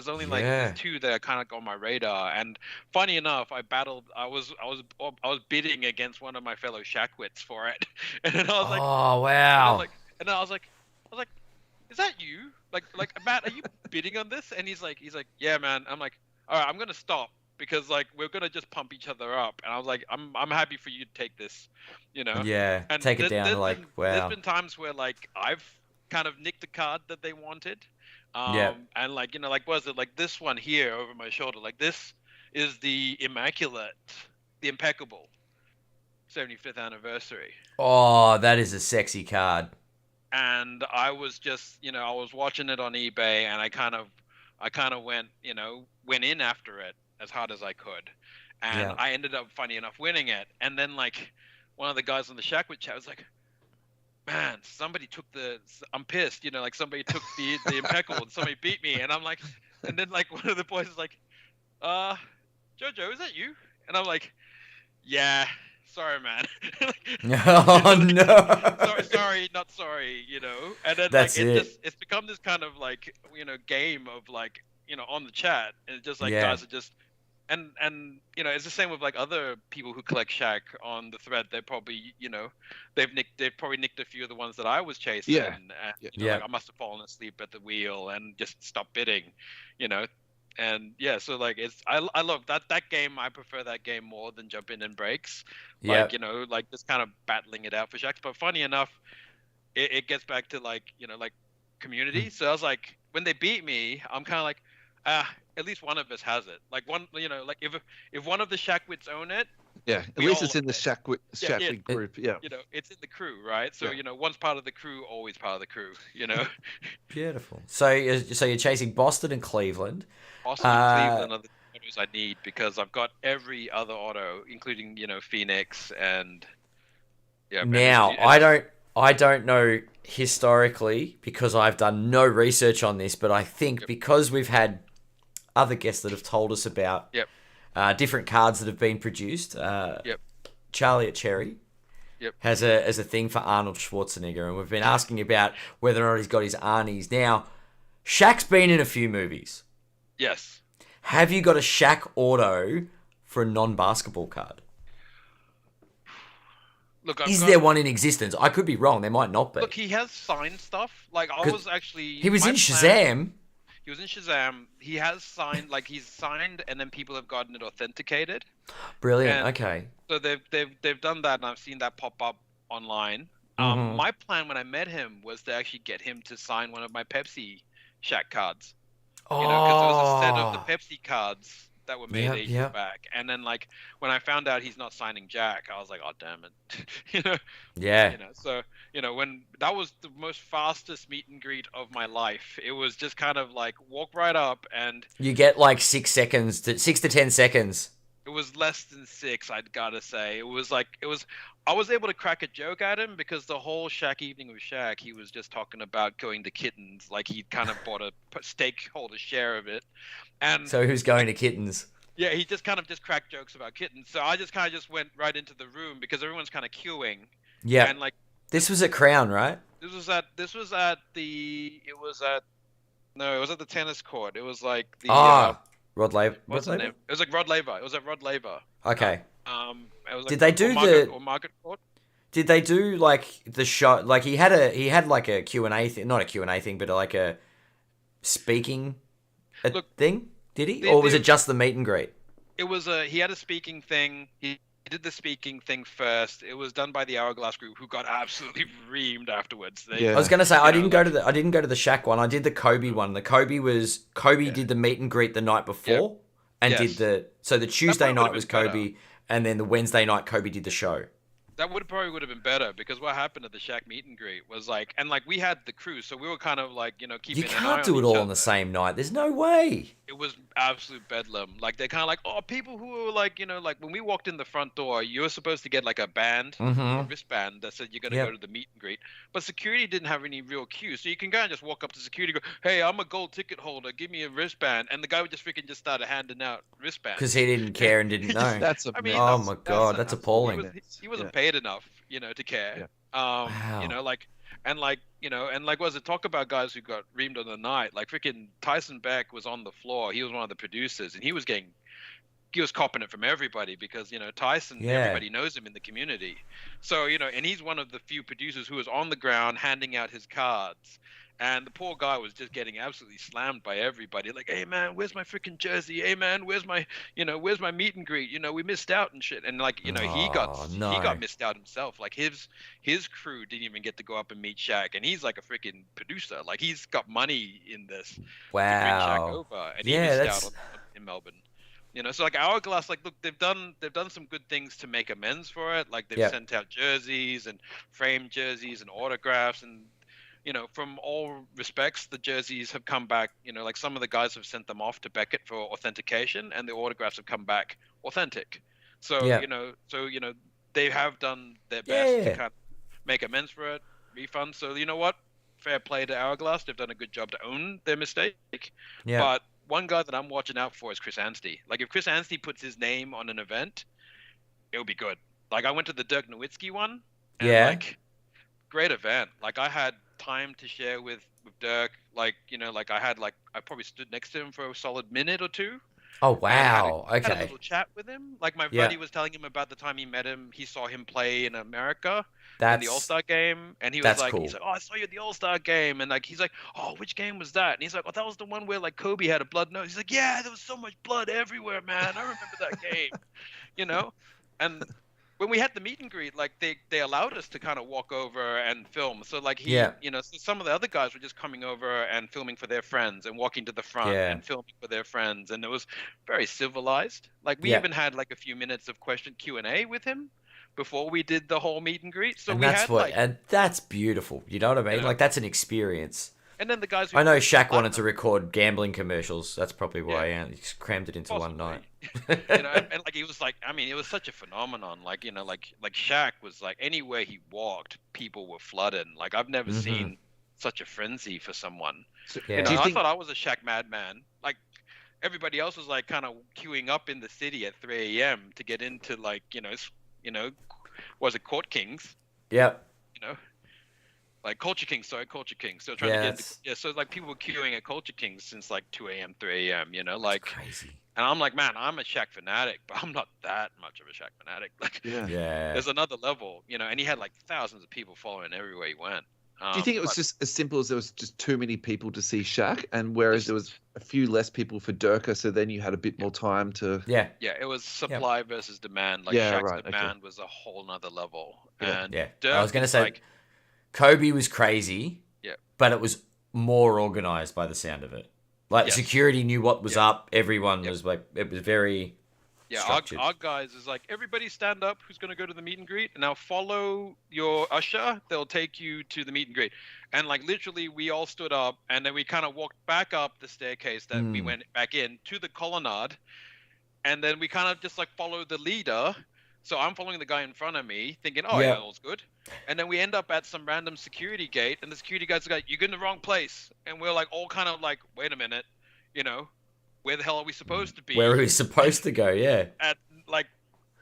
only there's two that are kind of on my radar. And funny enough, I was bidding against one of my fellow Shaqwits for it. And then I was like, oh wow. And then I was like, is that you? Like Matt, are you bidding on this? And he's like, yeah, man. I'm like, all right, I'm gonna stop because like we're gonna just pump each other up. And I was like, I'm happy for you to take this, Yeah. And take it down. Wow. There's been times where like I've kind of nicked the card that they wanted, and like what was it, like this one here over my shoulder, like this is the impeccable 75th anniversary. Oh, that is a sexy card. And I was just I was watching it on eBay, and I kind of went in after it as hard as I could, and I ended up, funny enough, winning it. And then like one of the guys on the Shaqwit chat was like, man, somebody took I'm pissed, like somebody took the impeccable and somebody beat me. And I'm like, and then like one of the boys is like, Jojo, is that you? And I'm like, yeah, sorry, man. Oh, no. Sorry, not sorry, And then that's like, it. It's become this kind of like, game of like, on the chat. And it's just like guys are just, and it's the same with like other people who collect Shaq on the thread. They probably they've probably nicked a few of the ones that I was chasing. And, like I must have fallen asleep at the wheel and just stopped bidding, and so like I love that game. I prefer that game more than jumping in breaks. Like like just kind of battling it out for Shaq. But funny enough, it gets back to like like community. So I was like, when they beat me, I'm kind of like, at least one of us has it. Like one, like if one of the Shaqwits own it, Yeah, at least it's in the Shaq group. Yeah. It's in the crew, right? So once part of the crew, always part of the crew. Beautiful. So you're chasing Boston and Cleveland. Boston and Cleveland are the autos I need because I've got every other auto, including Phoenix and Now I don't know historically because I've done no research on this, but I think because we've had other guests that have told us about different cards that have been produced. Charlie at Cherry has a thing for Arnold Schwarzenegger, and we've been asking about whether or not he's got his Arnie's. Now, Shaq's been in a few movies. Yes. Have you got a Shaq auto for a non-basketball card? Look, there one in existence? I could be wrong. There might not be. Look, he has signed stuff. Like, I was actually... He was in Shazam. He was in Shazam. He has signed, he's signed, and then people have gotten it authenticated. Brilliant. And okay. So they've done that, and I've seen that pop up online. My plan when I met him was to actually get him to sign one of my Pepsi Shaq cards. Because there was a set of the Pepsi cards that were made ages back, and then when I found out he's not signing Jack, I was like, oh damn it, Yeah. So when that was the most fastest meet and greet of my life, it was just kind of walk right up and you get 6 to 10 seconds. It was less than 6, I'd gotta say. I was able to crack a joke at him because the whole Shaq evening with Shaq, he was just talking about going to kittens. He kind of bought a stakeholder share of it. And so who's going to kittens? Yeah, he just kind of cracked jokes about kittens. So I just went right into the room because everyone's kind of queuing. Yeah. And this was at Crown, right? It was at the tennis court. It was Rod Laver. What's the name? It was Rod Laver. It was at Rod Laver. Okay. It was did they do Market Court? Did they do the show? He had a Q&A thing, not a Q&A thing, but a speaking thing. Did he, or was it just the meet and greet? It was he had a speaking thing. He did the speaking thing first. It was done by the Hourglass Group, who got absolutely reamed afterwards. I was gonna say I didn't go to the Shaq one. I did the Kobe one. The Kobe did the meet and greet the night before, and did the Tuesday night was Kobe, and then the Wednesday night Kobe did the show. That probably would have been better because what happened at the Shaq meet and greet was we had the crew, so we were kind of keeping an eye on each other. You can't do it all on the same night. There's no way. It was absolute bedlam. They're kind of people who were when we walked in the front door, you were supposed to get a band, a wristband that said you're going to go to the meet and greet. But security didn't have any real queue, so you can go and just walk up to security and go, hey, I'm a gold ticket holder, give me a wristband. And the guy would just started handing out wristbands. Because he didn't care and didn't know. Oh my God, that's appalling. He wasn't paid enough, to care. Wow. Was it talk about guys who got reamed on the night? Freaking Tyson Beck was on the floor. He was one of the producers, and he was copping it from everybody because Tyson, everybody knows him in the community. So and he's one of the few producers who was on the ground handing out his cards. And the poor guy was just getting absolutely slammed by everybody. Hey man, where's my freaking jersey? Hey man, where's my meet and greet? We missed out and shit. And he got missed out himself. His crew didn't even get to go up and meet Shaq. And he's a freaking producer. He's got money in this. Wow. To bring Shaq over, and he missed out in Melbourne. So Hourglass, look, they've done some good things to make amends for it. They've sent out jerseys and framed jerseys and autographs and. From all respects, the jerseys have come back. Some of the guys have sent them off to Beckett for authentication, and the autographs have come back authentic. So they have done their best to kind of make amends for it, refund. So you know what? Fair play to Hourglass. They've done a good job to own their mistake. Yeah. But one guy that I'm watching out for is Chris Anstey. If Chris Anstey puts his name on an event, it'll be good. I went to the Dirk Nowitzki one. And great event. I had time to share with Dirk. I probably stood next to him for a solid minute or two. Oh wow! Had a little chat with him. My buddy was telling him about the time he met him. He saw him play in America in the All-Star game, and he was cool. He's like, oh, I saw you at the All-Star game, and he's like, oh, which game was that? And he's like, oh, that was the one where Kobe had a blood nose. He's like, yeah, there was so much blood everywhere, man. I remember that game, and when we had the meet and greet, like they allowed us to kind of walk over and film. So like so some of the other guys were just coming over and filming for their friends and walking to the front and filming for their friends, and it was very civilized. Like we even had like a few minutes of question Q&A with him before we did the whole meet and greet. So and that's beautiful. You know what I mean? Like that's an experience. And then the guys I know Shaq wanted to record gambling commercials. That's probably why he crammed it into one night. And like he was like, I mean, it was such a phenomenon. Like like Shaq was like, anywhere he walked, people were flooded. Like I've never seen such a frenzy for someone. I thought I was a Shaq madman. Like everybody else was like kind of queuing up in the city at 3 a.m. to get into like was it Court Kings? Yeah. Like Culture Kings, Culture Kings. So trying to get into, so like people were queuing at Culture Kings since like 2 a.m., 3 a.m. Like that's crazy. And I'm like, man, I'm a Shaq fanatic, but I'm not that much of a Shaq fanatic. Like, there's another level, and he had like thousands of people following everywhere he went. Do you think it was just as simple as there was just too many people to see Shaq, and whereas there was a few less people for Durka, so then you had a bit more time to... Yeah, it was supply versus demand. Like Shaq's demand was a whole nother level. And Dirk, I was going to say, like, Kobe was crazy, but it was more organized by the sound of it. Like security knew what was up. Everyone was like, it was very structured. Our guys is like, everybody stand up who's going to go to the meet and greet, and now follow your usher. They'll take you to the meet and greet. And like literally we all stood up, and then we kind of walked back up the staircase that we went back in to the colonnade. And then we kind of just like followed the leader. So I'm following the guy in front of me thinking, all's good. And then we end up at some random security gate, and the security guys are like, you're in the wrong place. And we're like all kind of like, wait a minute, where the hell are we supposed to be? Where are we supposed to go? Yeah. At like,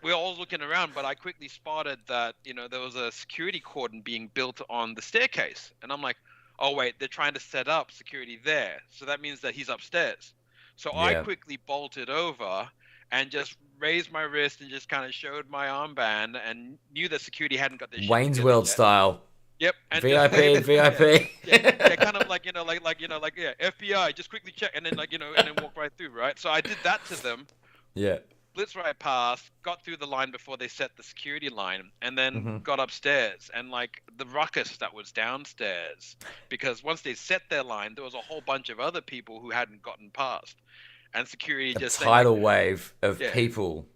we're all looking around, but I quickly spotted that, there was a security cordon being built on the staircase. And I'm like, oh wait, they're trying to set up security there. So that means that he's upstairs. So I quickly bolted over and just raised my wrist and just kind of showed my armband and knew that security hadn't got this Wayne's World style. Yep. And VIP, VIP. Kind of like, FBI, just quickly check, and then and then walk right through, right? So I did that to them. Yeah. Blitz right past, got through the line before they set the security line, and then got upstairs. And like the ruckus that was downstairs, because once they set their line, there was a whole bunch of other people who hadn't gotten past. And security just tidal wave of people.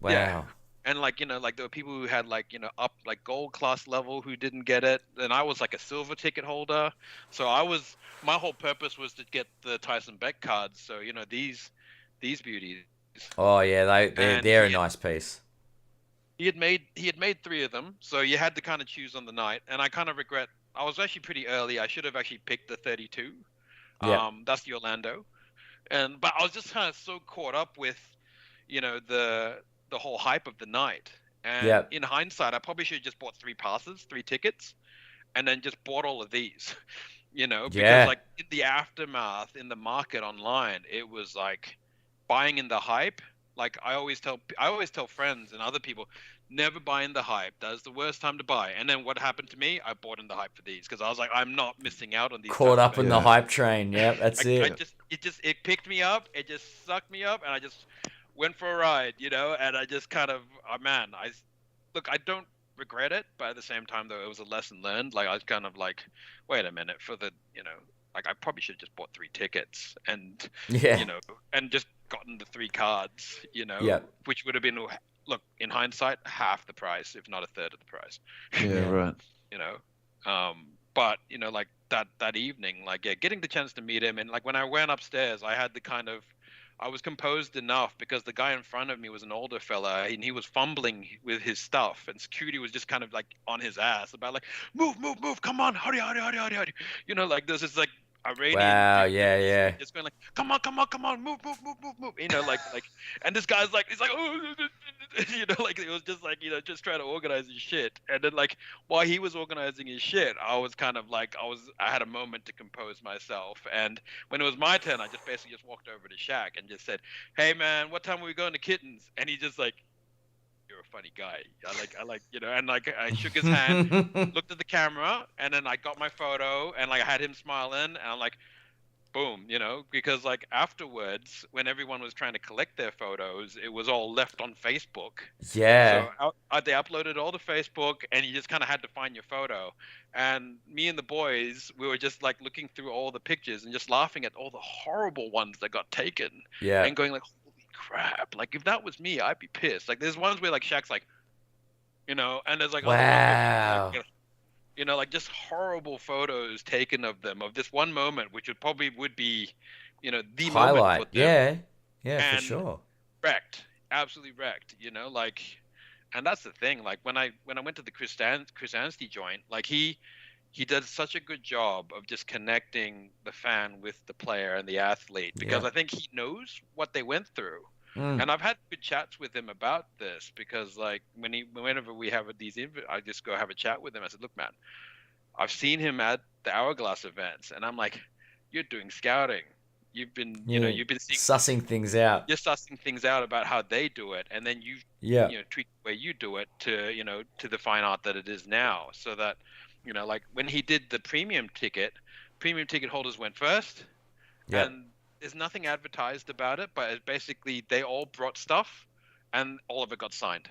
Wow. Yeah. And like, there were people who had like, up like gold class level who didn't get it. And I was like a silver ticket holder. So my whole purpose was to get the Tyson Beck cards. So, these beauties. Oh yeah, they're a nice piece. He had made 3 of them. So you had to kind of choose on the night. And I kind of regret, I was actually pretty early. I should have actually picked the 32. That's the Orlando. But I was just kind of so caught up with, the whole hype of the night. And in hindsight, I probably should have just bought 3 passes, 3 tickets, and then just bought all of these, because like in the aftermath, in the market online, it was like buying in the hype. Like I always tell friends and other people, never buy in the hype. That's the worst time to buy. And then what happened to me? I bought in the hype for these because I was like, I'm not missing out on these. Caught up in the hype train. Yeah, that's it. It picked me up. It just sucked me up, and I just went for a ride, and I just kind of, I don't regret it, but at the same time, though, it was a lesson learned. Like I was kind of like, wait a minute, for the, like I probably should have just bought 3 tickets and, and just gotten the 3 cards, which would have been, look, in hindsight, half the price, if not a third of the price. Yeah, right. But like that evening, like getting the chance to meet him, and like when I went upstairs, I was composed enough because the guy in front of me was an older fella, and he was fumbling with his stuff, and security was just kind of like on his ass about like, move, come on, hurry. Like this is like Iranian. Wow, yeah. Just going like, come on, move. And this guy's like, he's like, oh, like it was just like, just trying to organize his shit. And then like while he was organizing his shit, I was kind of like, I had a moment to compose myself. And when it was my turn, I just basically walked over to Shaq and just said, hey man, what time are we going to Kittens? And he just like, you're a funny guy. I like, and like I shook his hand, looked at the camera, and then I got my photo, and like I had him smiling, and I'm like, boom, because like afterwards, when everyone was trying to collect their photos, it was all left on Facebook. Yeah. So they uploaded all to Facebook, and you just kind of had to find your photo. And me and the boys, we were just like looking through all the pictures and just laughing at all the horrible ones that got taken. Yeah. And going like, holy crap! Like if that was me, I'd be pissed. Like there's ones where like Shaq's like, and there's like other wow. ones where, like just horrible photos taken of them of this one moment, which would be, the highlight. moment for them. Yeah, and for sure. Wrecked, absolutely wrecked. Like, and that's the thing. Like when I went to the Chris Anstey joint, like he does such a good job of just connecting the fan with the player and the athlete, because I think he knows what they went through. And I've had good chats with him about this, because like whenever we have these, I just go have a chat with him. I said, look, man, I've seen him at the Hourglass events, and I'm like, you're doing scouting. You've been, you've been sussing things out. You're sussing things out about how they do it, and then you tweak the way you do it to, to the fine art that it is now. So that, like when he did the premium ticket holders went first, and there's nothing advertised about it, but basically they all brought stuff, and all of it got signed.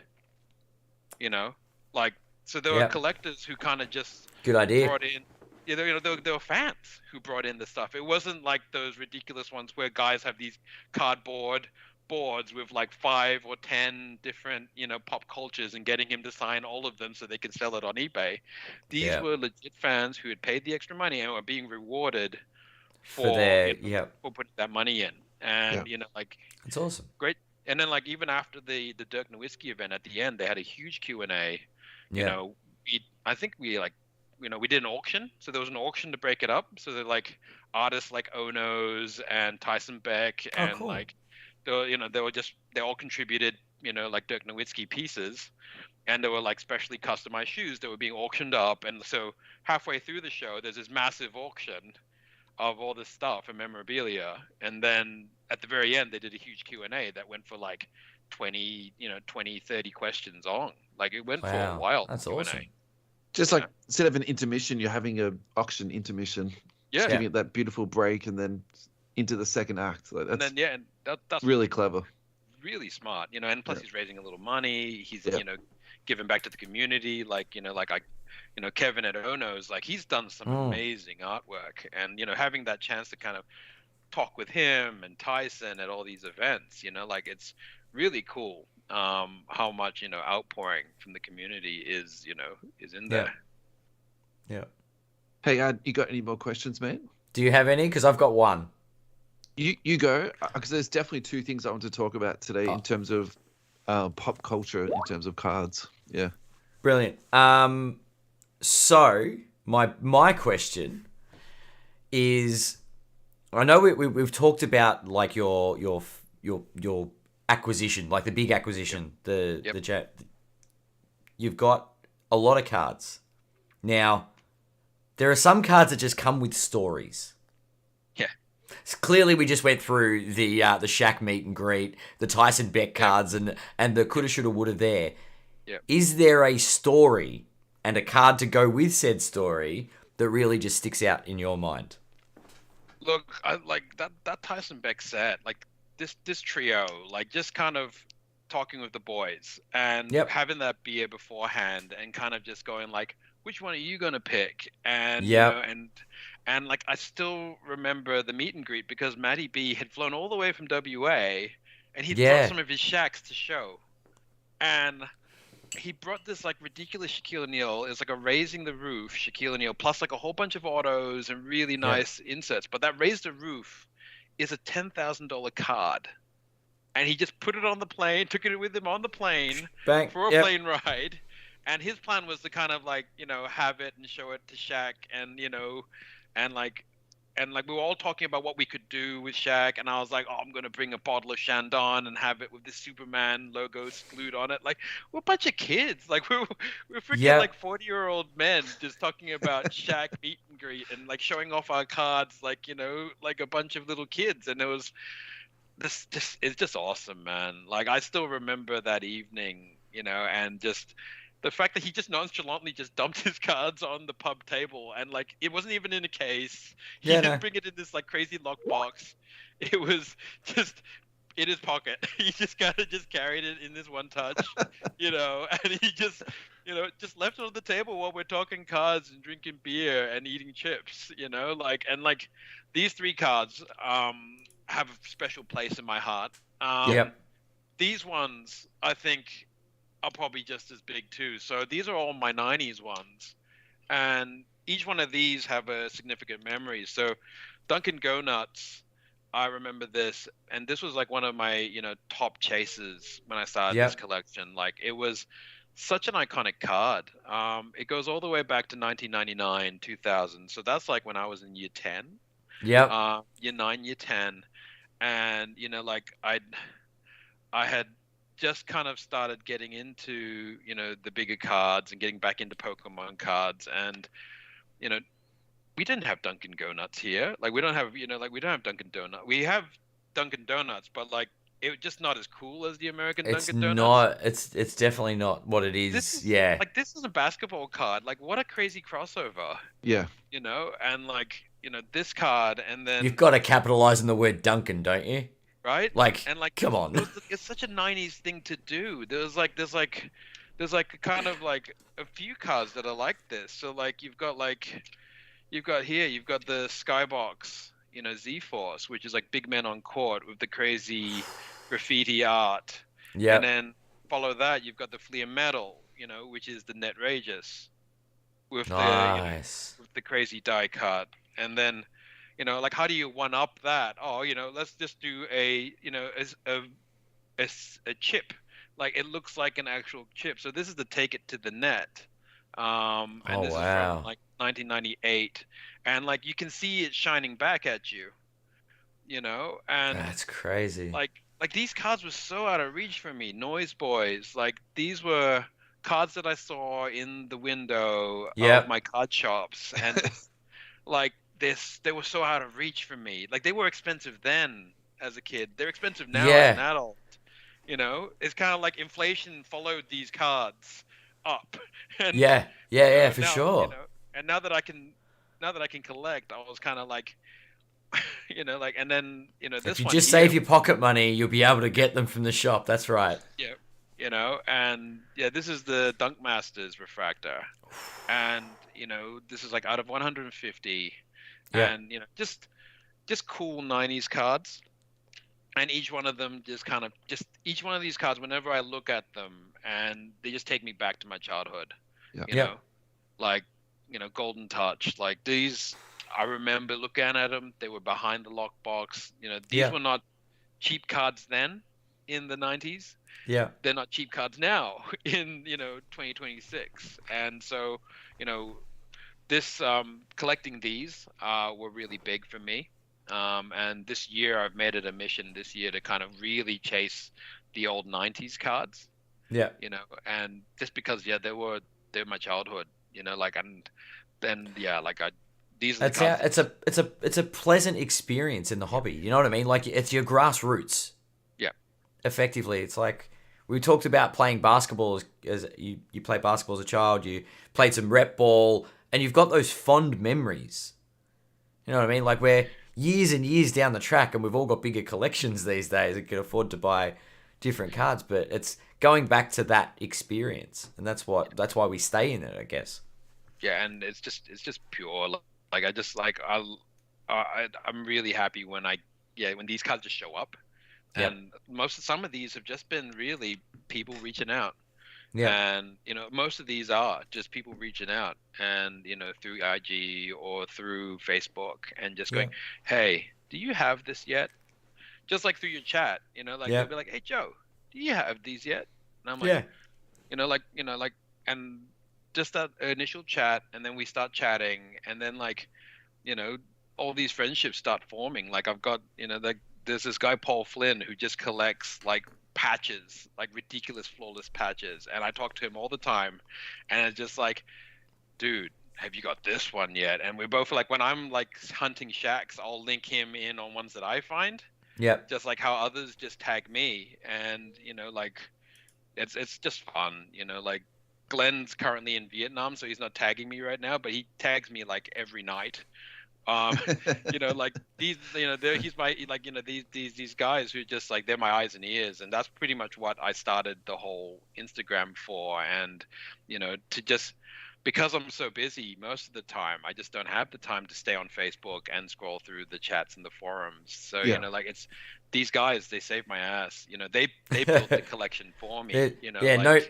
Like, so there were collectors who kind of just good idea brought in. Yeah, there were fans who brought in the stuff. It wasn't like those ridiculous ones where guys have these cardboard boards with like 5 or 10 different, pop cultures, and getting him to sign all of them so they could sell it on eBay. These were legit fans who had paid the extra money and were being rewarded for putting that money in. And like, it's awesome. Great. And then like even after the Dirk Nowitzki event, at the end they had a huge Q&A. I think we did an auction. So there was an auction to break it up. So they're like artists like Ono's and Tyson Beck, and cool. like they all contributed, like Dirk Nowitzki pieces, and there were like specially customized shoes that were being auctioned up. And so halfway through the show, there's this massive auction of all this stuff and memorabilia, and then at the very end they did a huge Q&A that went for like 20 30 questions on. Like it went for a while. That's Q&A. awesome. Just like instead of an intermission, you're having an auction intermission. Yeah. Giving it that beautiful break, and then into the second act. Like that's that's really clever. Really smart, and plus he's raising a little money. He's, giving back to the community. Like, Kevin at Ono's, like he's done some amazing artwork, and, having that chance to kind of talk with him and Tyson at all these events, like it's really cool. How much outpouring from the community is in there. Yeah. Hey, you got any more questions, man? Do you have any? Because I've got one. You go, because there's definitely two things I want to talk about today in terms of pop culture, in terms of cards. Yeah. Brilliant. So my question is, I know we've talked about like your acquisition, like the big acquisition, you've got a lot of cards. Now, there are some cards that just come with stories. Yeah. So clearly, we just went through the Shaq meet and greet, the Tyson Beck cards, and the coulda, shoulda, woulda there. Yeah. Is there a story and a card to go with said story that really just sticks out in your mind? Look, I like that Tyson Beck set, like this trio, like just kind of talking with the boys and having that beer beforehand and kind of just going like, which one are you going to pick? And, and like, I still remember the meet and greet because Matty B had flown all the way from WA and he'd brought some of his Shaqs to show. And he brought this like ridiculous Shaquille O'Neal. It's like a raising the roof Shaquille O'Neal plus like a whole bunch of autos and really nice inserts. But that raise the roof is a $10,000 card. And he just put it on the plane, took it with him on the plane for a plane ride. And his plan was to kind of like, have it and show it to Shaq and, and we were all talking about what we could do with Shaq. And I was like, I'm going to bring a bottle of Chandon and have it with the Superman logo glued on it. Like, we're a bunch of kids. Like, we're freaking like 40-year-old men just talking about Shaq meet and greet and like showing off our cards, like, like a bunch of little kids. And it was it's just awesome, man. Like, I still remember that evening, and just the fact that he just nonchalantly just dumped his cards on the pub table, and like it wasn't even in a case. He didn't bring it in this like crazy lockbox. It was just in his pocket. He just kind of just carried it in this one touch, and he just, just left it on the table while we're talking cards and drinking beer and eating chips, like these three cards have a special place in my heart. These ones, I think, are probably just as big too. So these are all my 90s ones, and each one of these have a significant memory. So Dunkin' Go Nuts, I remember this, and this was like one of my, top chases when I started this collection. Like, it was such an iconic card. It goes all the way back to 1999, 2000. So that's like when I was in year 10. Year 9, year 10. And, I had just kind of started getting into, the bigger cards and getting back into Pokemon cards. And, we didn't have Dunkin' Go Nuts here. Like, we don't have, we don't have Dunkin' Donut. We have Dunkin' Donuts, but like, it's just not as cool as the American Dunkin' Donuts. It's definitely not what it is. This is a basketball card. Like, what a crazy crossover. Yeah. And like, this card, and then you've got to capitalize on the word Dunkin', don't you? Right? And come on. It's such a 90s thing to do. There's kind of like a few cards that are like this. So like you've got the Skybox, Z-Force, which is like big men on court with the crazy graffiti art. Yeah. And then follow that, you've got the Flea Metal, which is the Netrageous with the crazy die cut. And then, like, how do you one up that? Oh, let's just do a chip. Like, it looks like an actual chip. So this is the Take It to the Net. And this is from like 1998. And like, you can see it shining back at you, and that's crazy. Like these cards were so out of reach for me. Noise Boys. Like, these were cards that I saw in the window of my card shops. And like, they were so out of reach for me. Like, they were expensive then as a kid. They're expensive now as an adult. It's kind of like inflation followed these cards up. And, for sure. And now that I can collect, I was kind of like, and then this if you one just here, save your pocket money, you'll be able to get them from the shop. That's right. Yeah. And this is the Dunk Masters refractor, and this is like out of 150. And just cool 90s cards, and each one of them each one of these cards, whenever I look at them, and they just take me back to my childhood. Like Golden Touch, like these, I remember looking at them. They were behind the lockbox. These were not cheap cards then in the 90s. They're not cheap cards now in 2026. And so this collecting these were really big for me, and this year I've made it a mission to kind of really chase the old 90s cards, and just because they're my childhood, and then these are the cards. It's a pleasant experience in the hobby, you know what I mean? Like, it's your grassroots. Effectively, it's like we talked about playing basketball as you played basketball as a child, you played some rep ball, and you've got those fond memories. You know what I mean? Like, we're years and years down the track, and we've all got bigger collections these days and can afford to buy different cards. But it's going back to that experience, and that's why we stay in it, I guess. Yeah, and it's just pure. Like, I just like I'm really happy when when these cards just show up, and some of these have just been really people reaching out. And most of these are just people reaching out, and through IG or through Facebook, and just going, hey, do you have this yet? Just like through your chat, they'll be like, hey Joe, do you have these yet? And I'm like, and just that initial chat, and then we start chatting, and then all these friendships start forming. Like, I've got there's this guy Paul Flynn who just collects patches, ridiculous flawless patches, and I talk to him all the time, and it's just like, dude, have you got this one yet? And we're both like, when I'm hunting Shaqs, I'll link him in on ones that I find, just like how others just tag me, and it's just fun, Glenn's currently in Vietnam, so he's not tagging me right now, but he tags me like every night. Like these, he's my, like, these guys who just like, they're my eyes and ears. And that's pretty much what I started the whole Instagram for. And, to just, because I'm so busy most of the time, I just don't have the time to stay on Facebook and scroll through the chats and the forums. So, it's these guys, they saved my ass. They built the collection for me.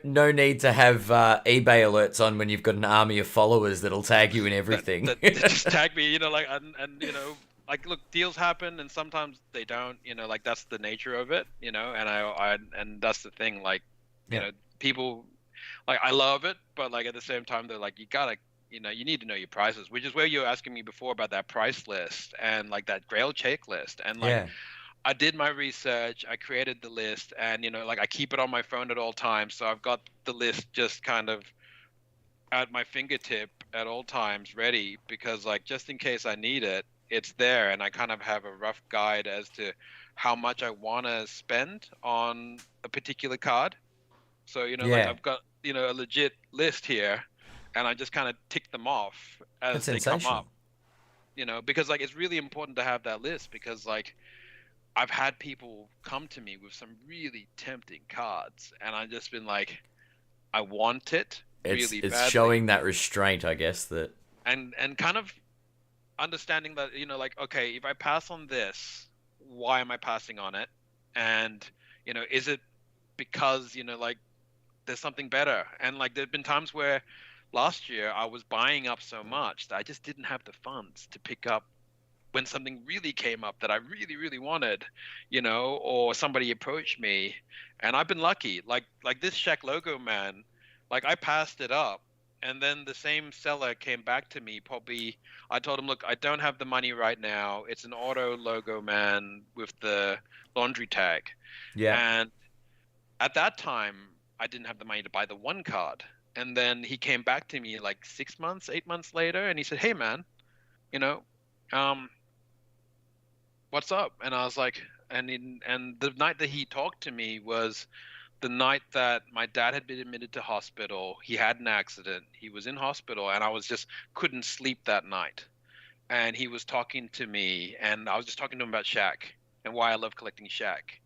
No need to have eBay alerts on when you've got an army of followers that'll tag you in everything. That just tag me, like, look, deals happen and sometimes they don't, like, that's the nature of it, and that's the thing, like, people, like, I love it, but like at the same time they're like, you gotta, you need to know your prices, which is where you were asking me before about that price list and like that Grail checklist. And like, I did my research, I created the list, and like, I keep it on my phone at all times, so I've got the list just kind of at my fingertip at all times, ready, because like, just in case I need it, it's there. And I kind of have a rough guide as to how much I want to spend on a particular card. So like, I've got a legit list here, and I just kind of tick them off as they come up, because like, it's really important to have that list, because like, I've had people come to me with some really tempting cards, and I've just been like, I want it really badly. It's showing that restraint, I guess, that and kind of understanding that, like, okay, if I pass on this, why am I passing on it? And is it because like, there's something better? And like, there've been times where last year I was buying up so much that I just didn't have the funds to pick up when something really came up that I really, really wanted, or somebody approached me. And I've been lucky, like this Shaq logo, man, like, I passed it up, and then the same seller came back to me. Probably, I told him, look, I don't have the money right now. It's an auto logo, man, with the laundry tag. Yeah. And at that time, I didn't have the money to buy the one card. And then he came back to me like 6 months, 8 months later, and he said, hey, man, what's up? And I was like, and the night that he talked to me was the night that my dad had been admitted to hospital. He had an accident. He was in hospital, and I was just couldn't sleep that night. And he was talking to me, and I was just talking to him about Shaq and why I love collecting Shaq.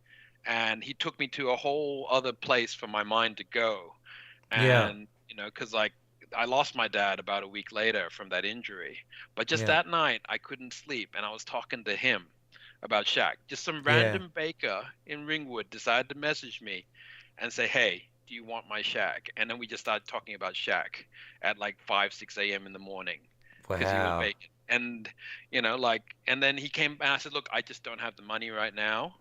And he took me to a whole other place for my mind to go. And, because like, I lost my dad about a week later from that injury. But just that night, I couldn't sleep, and I was talking to him about Shaq. Just some random baker in Ringwood decided to message me and say, hey, do you want my Shaq? And then we just started talking about Shaq at like 5, 6 a.m. in the morning. Because he was baking. And, and then he came and I said, look, I just don't have the money right now.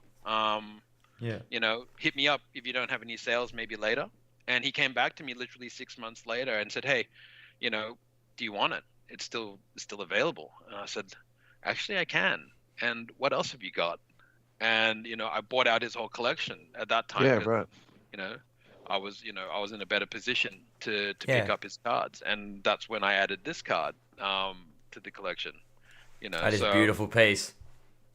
Hit me up if you don't have any sales, maybe later. And he came back to me literally 6 months later and said, hey, do you want it? It's still available. And I said, actually, I can. And what else have you got? And, I bought out his whole collection at that time. Yeah, right. I was in a better position to pick up his cards. And that's when I added this card to the collection. That is a beautiful piece.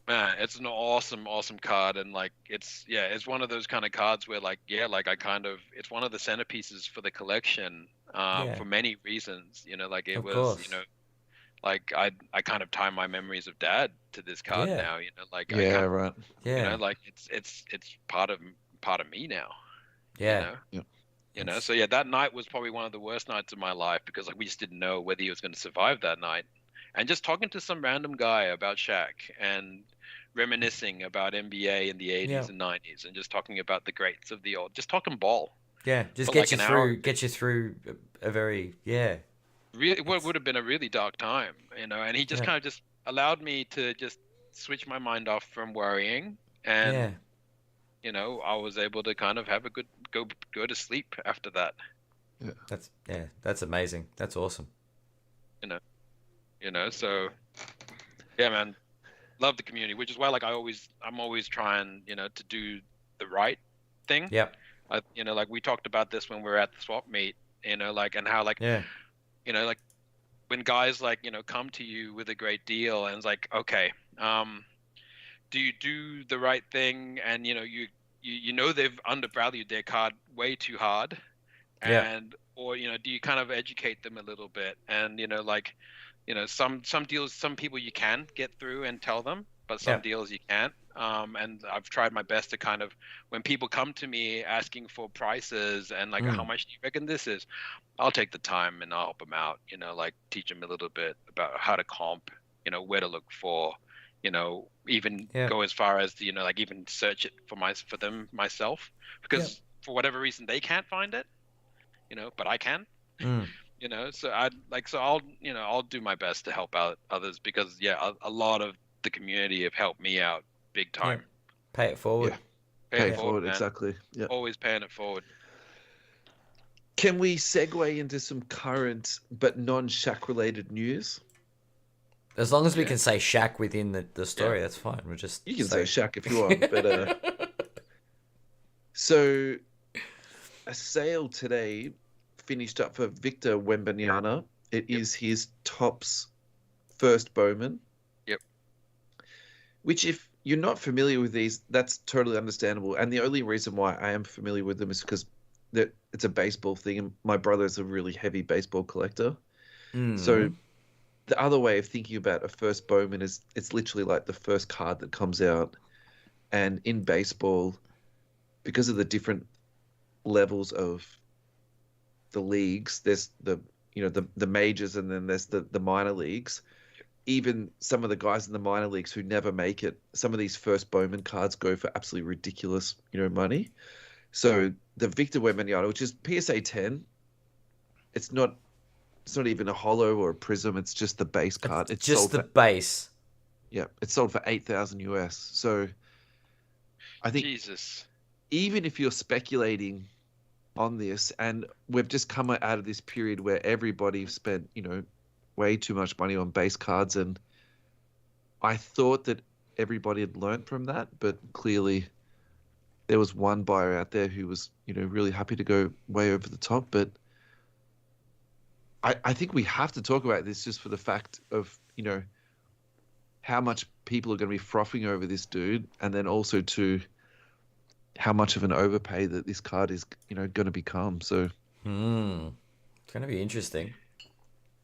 Man, it's an awesome card. And like, it's one of those kind of cards where like, it's one of the centerpieces for the collection for many reasons, like it was, like I kind of tie my memories of Dad to this card now, like right. Like it's part of me now. Yeah. So that night was probably one of the worst nights of my life, because like, we just didn't know whether he was going to survive that night. And just talking to some random guy about Shaq and reminiscing about NBA in the 80s and 90s, and just talking about the greats of the old, just talking ball. Yeah, just get you through a very really what would have been a really dark time, and he just kind of just allowed me to just switch my mind off from worrying, and I was able to kind of have a good go to sleep after that. That's amazing. That's awesome. So yeah, man, love the community, which is why like I'm always trying to do the right thing. Like we talked about this when we were at the swap meet, like, and how like like when guys like come to you with a great deal, and it's like, okay, do you do the right thing? And you they've undervalued their card way too hard, and or do you kind of educate them a little bit? And like, some deals, some people you can get through and tell them, but some deals you can't. And I've tried my best to kind of, when people come to me asking for prices and like, how much do you reckon this is, I'll take the time and I'll help them out. Like teach them a little bit about how to comp, where to look for, even go as far as like even search it for them myself, because for whatever reason they can't find it, but I can. So I'll do my best to help out others, because a lot of the community have helped me out big time. Pay it forward. Pay it forward, exactly. Yeah. Always paying it forward. Can we segue into some current but non-Shaq related news? As long as we can say Shaq within the story, that's fine. We'll just you can say Shaq if you want, but so a sale today finished up for Victor Wembanyama. It is his Topps first Bowman. Yep. Which, if you're not familiar with these, that's totally understandable. And the only reason why I am familiar with them is because it's a baseball thing, and my brother's a really heavy baseball collector. So the other way of thinking about a first Bowman is it's literally like the first card that comes out. And in baseball, because of the different levels of the leagues, there's the majors, and then there's the minor leagues. Even some of the guys in the minor leagues who never make it, some of these first Bowman cards go for absolutely ridiculous, money. So the Victor Wembanyama, which is PSA 10, it's not even a holo or a prism. It's just the base card. It's just the base. Yeah, it's sold for $8,000 US. So I think even if you're speculating on this, and we've just come out of this period where everybody spent, way too much money on base cards, and I thought that everybody had learned from that, but clearly there was one buyer out there who was, really happy to go way over the top. But I think we have to talk about this just for the fact of, how much people are going to be frothing over this dude, and then also to how much of an overpay that this card is, going to become. So it's going to be interesting.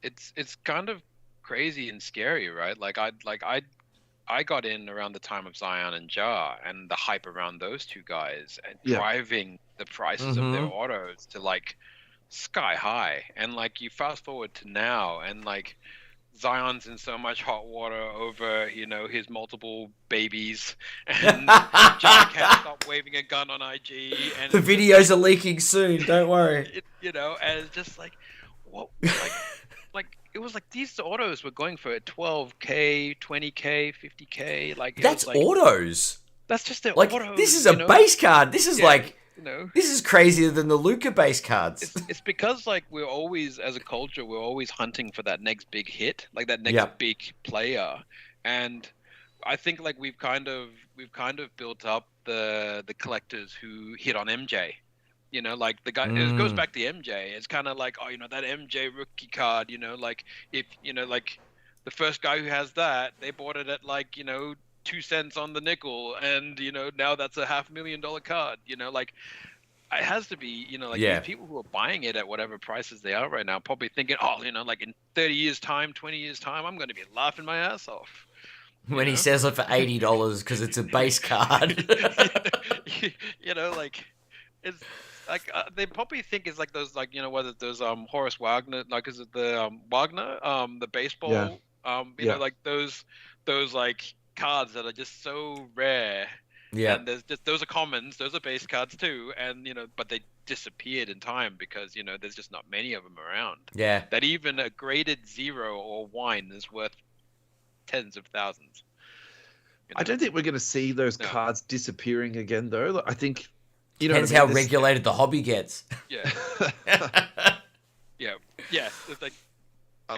It's kind of crazy and scary, right? I got in around the time of Zion and Ja, and the hype around those two guys, and driving the prices of their autos to like sky high. And like you fast forward to now, and like Zion's in so much hot water over, his multiple babies, and Ja can't stop waving a gun on IG. And the videos are leaking soon. Don't worry. And it's just like, what? Like it was like these autos were going for $12K, $20K, $50K. Like that's autos. That's just their like autos. This is a base card. This is this is crazier than the Luka base cards. It's because like we're always, as a culture, we're always hunting for that next big hit, like that next big player. And I think like we've kind of built up the collectors who hit on MJ. Like the guy, it goes back to MJ. It's kind of like, that MJ rookie card, like if, like the first guy who has that, they bought it at like, 2 cents on the nickel. And, now that's a $500,000 card, like it has to be, these people who are buying it at whatever prices they are right now, probably thinking, like in 30 years time, 20 years time, I'm going to be laughing my ass off. When he sells it for $80 because it's a base card. Like it's, like they probably think it's like those, like whether those Horace Wagner, like is it the Wagner the baseball like those like cards that are just so rare. And there's just, those are commons, those are base cards too, and but they disappeared in time because there's just not many of them around. That even a graded 0 or 1 is worth tens of thousands. I don't think we're going to see those cards disappearing again though. I think depends how regulated the hobby gets. Yeah. It's like,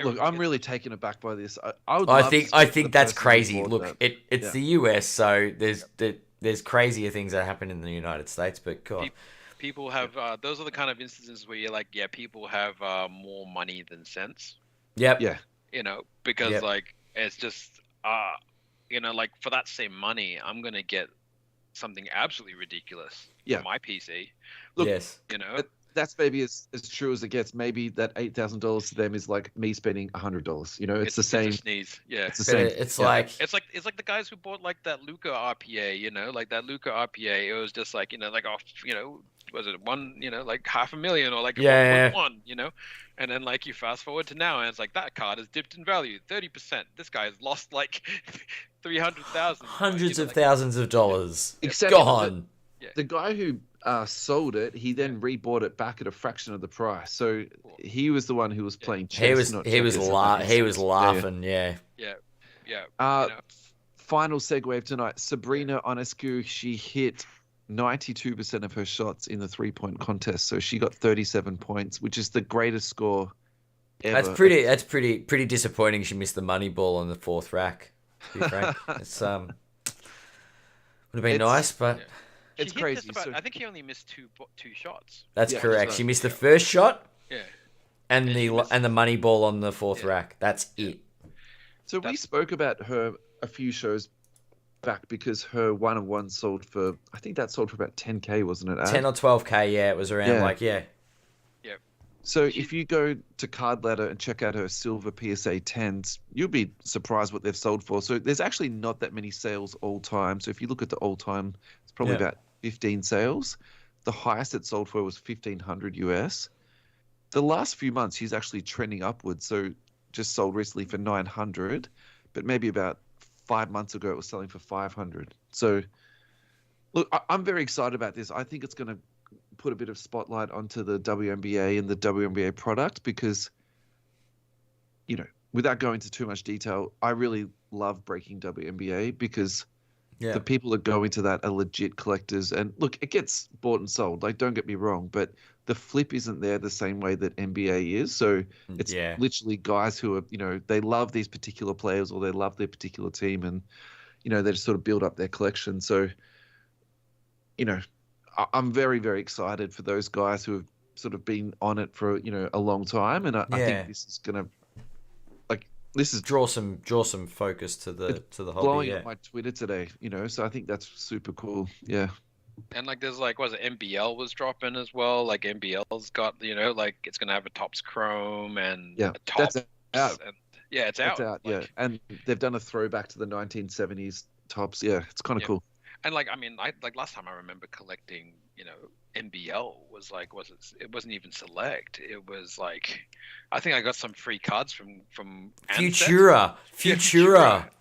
Look, I'm really taken aback by this. I think that's crazy. Look, it's the US, so there's crazier things that happen in the United States, but God. People have those are the kind of instances where you're like, people have more money than sense. Yep. Yeah. Because like it's just like for that same money, I'm gonna get something absolutely ridiculous for my PC. Look, that's maybe as true as it gets. Maybe that $8,000 to them is like me spending $100. You know, it's the same. It's a sneeze. Yeah, it's the same. It's yeah. like it's like the guys who bought like that Luca RPA. You know, like that Luca RPA. It was just like like off. Was it one? Like $500,000 or like 1.1. And then like you fast forward to now, and it's like that card has dipped in value 30%. This guy has lost like 300,000. hundreds of thousands of dollars. Except gone. The guy who sold it, he then rebought it back at a fraction of the price. So he was the one who was playing chess. He was laughing. Yeah. Final segue of tonight. Sabrina Ionescu, she hit 92% of her shots in the 3-point contest. So she got 37 points, which is the greatest score ever. That's pretty disappointing. She missed the money ball on the fourth rack. To be frank, it's would have been nice, but. Yeah. It's crazy. I think he only missed two shots. That's correct. She missed the first shot. Yeah. And the money ball on the fourth rack. That's it. So we spoke about her a few shows back because her 1-on-1 sold for, I think that sold for about 10K, wasn't it? 10 or 12K, yeah. It was around Yeah. So if you go to Card Ladder and check out her silver PSA 10s, you'll be surprised what they've sold for. So there's actually not that many sales all time. So if you look at the all time, it's probably about 15 sales. The highest it sold for was $1,500 US. The last few months, she's actually trending upwards. So just sold recently for 900, but maybe about 5 months ago, it was selling for 500. So look, I'm very excited about this. I think it's going to put a bit of spotlight onto the WNBA and the WNBA product because, without going into too much detail, I really love breaking WNBA because the people that go into that are legit collectors. And look, it gets bought and sold. Like, don't get me wrong, but the flip isn't there the same way that NBA is. So it's literally guys who are, they love these particular players or they love their particular team and, they just sort of build up their collection. So, I'm very, very excited for those guys who have sort of been on it for, a long time. And I think this is going to, draw some focus to the hobby. Blowing up my Twitter today, so I think that's super cool. Yeah. And there's NBL was dropping as well. Like NBL's got, it's going to have a Topps Chrome and a Topps. That's out. And, it's out. It's out, and they've done a throwback to the 1970s Topps. Yeah, it's kind of cool. And last time I remember collecting, NBL was it wasn't even select. It was I think I got some free cards from Futura.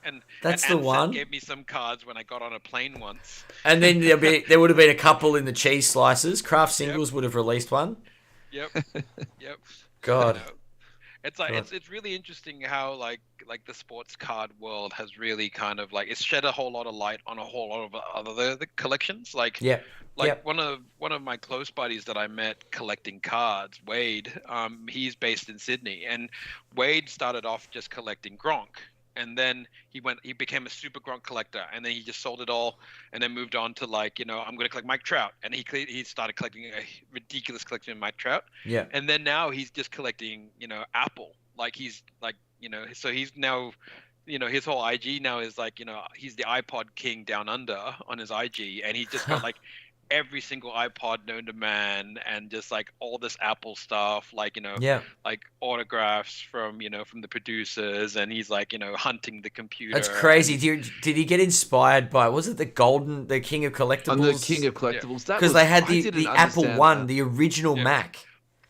And that's and the one. Gave me some cards when I got on a plane once. And then there would have been a couple in the cheese slices. Craft Singles would have released one. Yep. God. It's really interesting how the sports card world has really kind of it's shed a whole lot of light on a whole lot of other the collections. One of my close buddies that I met collecting cards, Wade, he's based in Sydney, and Wade started off just collecting Gronk. And then he became a super Gronk collector, and then he just sold it all, and then moved on to I'm going to collect Mike Trout, and he started collecting a ridiculous collection of Mike Trout. Yeah. And then now he's just collecting Apple, so he's now his whole IG now is he's the iPod king down under on his IG, and he's just got every single iPod known to man, and just all this Apple stuff, autographs from from the producers, and he's hunting the computer. That's crazy. Did he get inspired by, was it the King of Collectibles? The King of Collectibles, because they had the Apple One, the original Mac.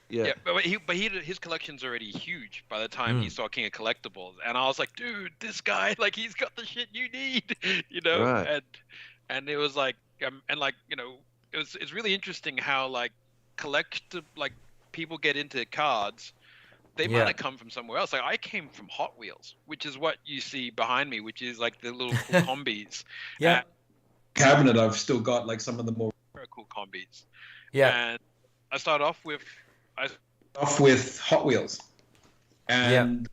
Yeah, but his collection's already huge by the time he saw King of Collectibles, and I was like, dude, this guy, he's got the shit you need, Right. And it was it's really interesting how people get into cards. They might have come from somewhere else. I came from Hot Wheels, which is what you see behind me, which is the little cool combis. Yeah. Cabinet, I've still got some of the more cool combis. Yeah. And I started off with Hot Wheels, and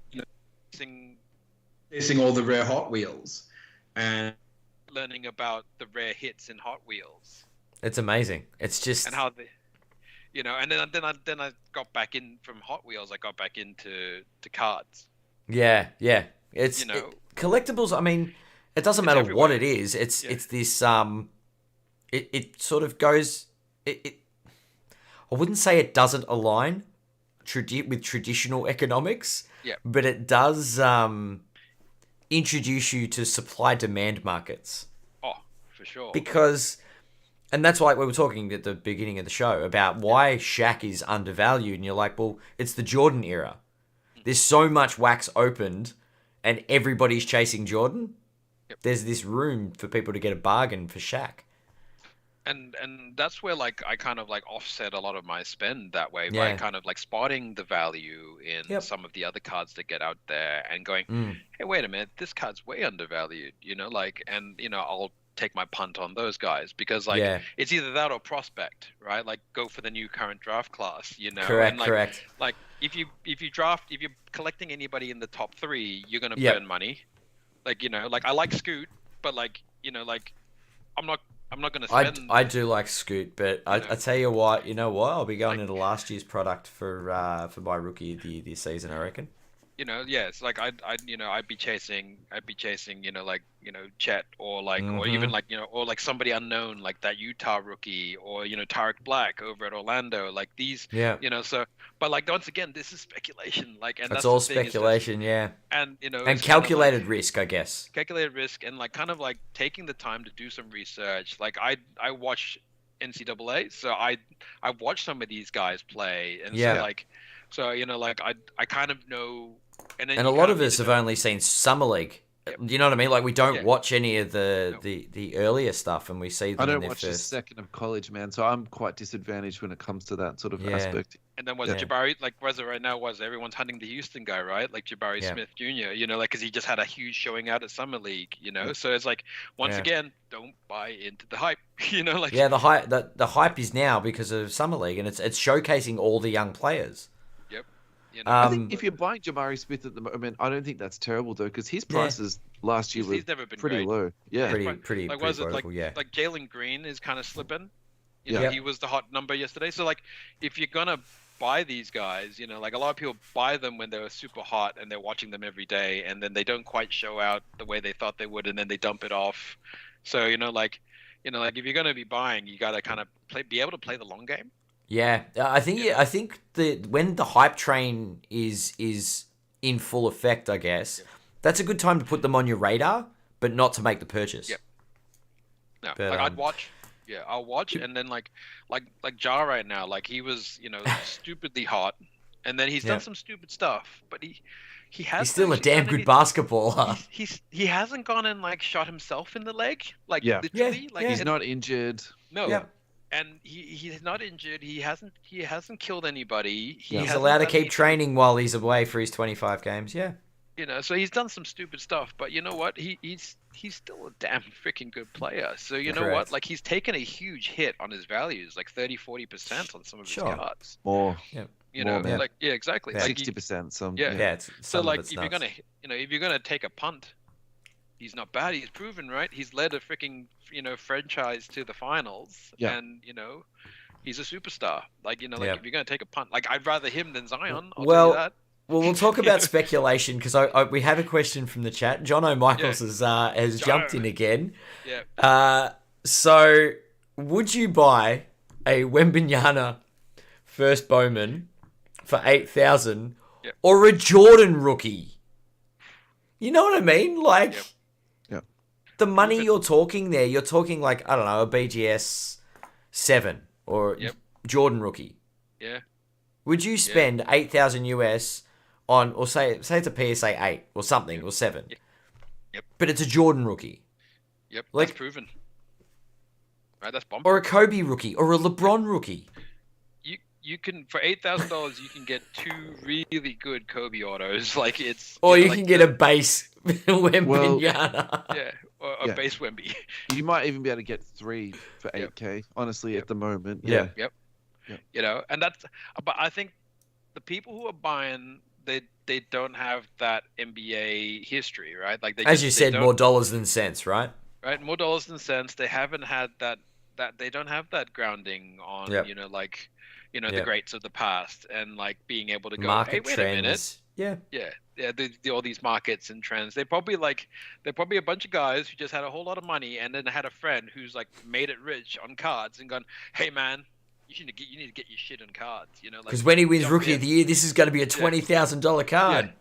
chasing all the rare Hot Wheels, and learning about the rare hits in Hot Wheels. It's amazing. It's just, and how they, and then I got back in from Hot Wheels. I got back into cards. Yeah. It's collectibles. I mean, it doesn't matter everywhere. what it is. It's this. It sort of goes. I wouldn't say it doesn't align with traditional economics, but it does introduce you to supply-demand markets. Oh, for sure. Because, and that's why we were talking at the beginning of the show about why Shaq is undervalued, and you're like, well, it's the Jordan era. There's so much wax opened, and everybody's chasing Jordan. There's this room for people to get a bargain for Shaq. And that's where like I kind of like offset a lot of my spend that way by kind of like spotting the value in some of the other cards that get out there and going, hey, wait a minute, this card's way undervalued, like, and I'll take my punt on those guys because like it's either that or prospect, right? Like go for the new current draft class, Correct, and like, correct. Like if you're collecting anybody in the top 3, you're gonna burn money. Like like I like Scoot, but like like I'm not going to spend... I do like Scoot, but I tell you what, I'll be going into last year's product for my rookie of the year this season, I reckon. It's like I'd be chasing, like, Chet or like, or even like, or like somebody unknown, like that Utah rookie or, Tarek Black over at Orlando, like these, so, but like, once again, this is speculation, like, and that's all speculation, and, and calculated risk, I guess. Calculated risk and like, kind of like taking the time to do some research. Like I watch NCAA, so I watched some of these guys play and so like, so, like I kind of know. And a lot of us have only seen Summer League. Do you know what I mean? Like we don't watch any of the earlier stuff, and we see them. I don't watch a second of college, man. So I'm quite disadvantaged when it comes to that sort of aspect. And then Jabari, like Reza right now everyone's hunting the Houston guy, right? Like Jabari Smith Jr. Like because he just had a huge showing out at Summer League, So it's like once again, don't buy into the hype, like the hype is now because of Summer League, and it's showcasing all the young players. I think if you're buying Jabari Smith at the moment, I don't think that's terrible though, because his prices last year were never been pretty great. low. Yeah, pretty. Like was it like Jalen Green is kind of slipping? He was the hot number yesterday. So like, if you're gonna buy these guys, like a lot of people buy them when they're super hot and they're watching them every day, and then they don't quite show out the way they thought they would, and then they dump it off. So like if you're gonna be buying, you gotta kind of be able to play the long game. Yeah, I think when the hype train is in full effect, I guess that's a good time to put them on your radar, but not to make the purchase. Yep. No, but, like I'd watch. Yeah, I'll watch, and then like Ja right now, like he was stupidly hot, and then he's done some stupid stuff, but he's still a damn good basketballer. He hasn't gone and like shot himself in the leg, like literally, like he's not injured. No. Yeah. And he's not injured. He hasn't killed anybody. He's allowed to keep training while he's away for his 25 games. Yeah. So he's done some stupid stuff, but you know what? He's still a damn freaking good player. So you know what? Like he's taken a huge hit on his values, like 30-40% on some of his cards. More. Yeah. Like exactly. 60%. So like if you're gonna take a punt, he's not bad. He's proven, right? He's led a freaking franchise to the finals, and he's a superstar. Like like if you're gonna take a punt, like I'd rather him than Zion. I'll tell you that. Well, we'll talk about speculation because we have a question from the chat. John O'Michaels has jumped in again. Yeah. So would you buy a Wembanyama first Bowman for 8,000 or a Jordan rookie? You know what I mean? Like. The money you're talking there, you're talking like, I don't know, a BGS 7 or Jordan rookie. Yeah. Would you spend 8,000 US on, or say it's a PSA 8 or something, or 7? Yep. But it's a Jordan rookie. Yep, like, that's proven. Right, that's bomb. Or a Kobe rookie, or a LeBron rookie. You can, for $8,000, you can get 2 really good Kobe autos. Like it's. Or you can get a base Wembanyama. Or a base Wemby. You might even be able to get 3 for 8K, honestly, at the moment. Yep. And that's, but I think the people who are buying, they don't have that NBA history, right? Like as you said, more dollars than cents, right? Right, more dollars than cents. They haven't had that they don't have that grounding on, the greats of the past and like being able to go, market hey, wait trends. a minute. All these markets and trends. They're probably a bunch of guys who just had a whole lot of money and then had a friend who's like made it rich on cards and gone, hey man, you need to get your shit on cards, you know, like because when he wins jump Rookie in. of the Year, this is going to be a $20,000 card.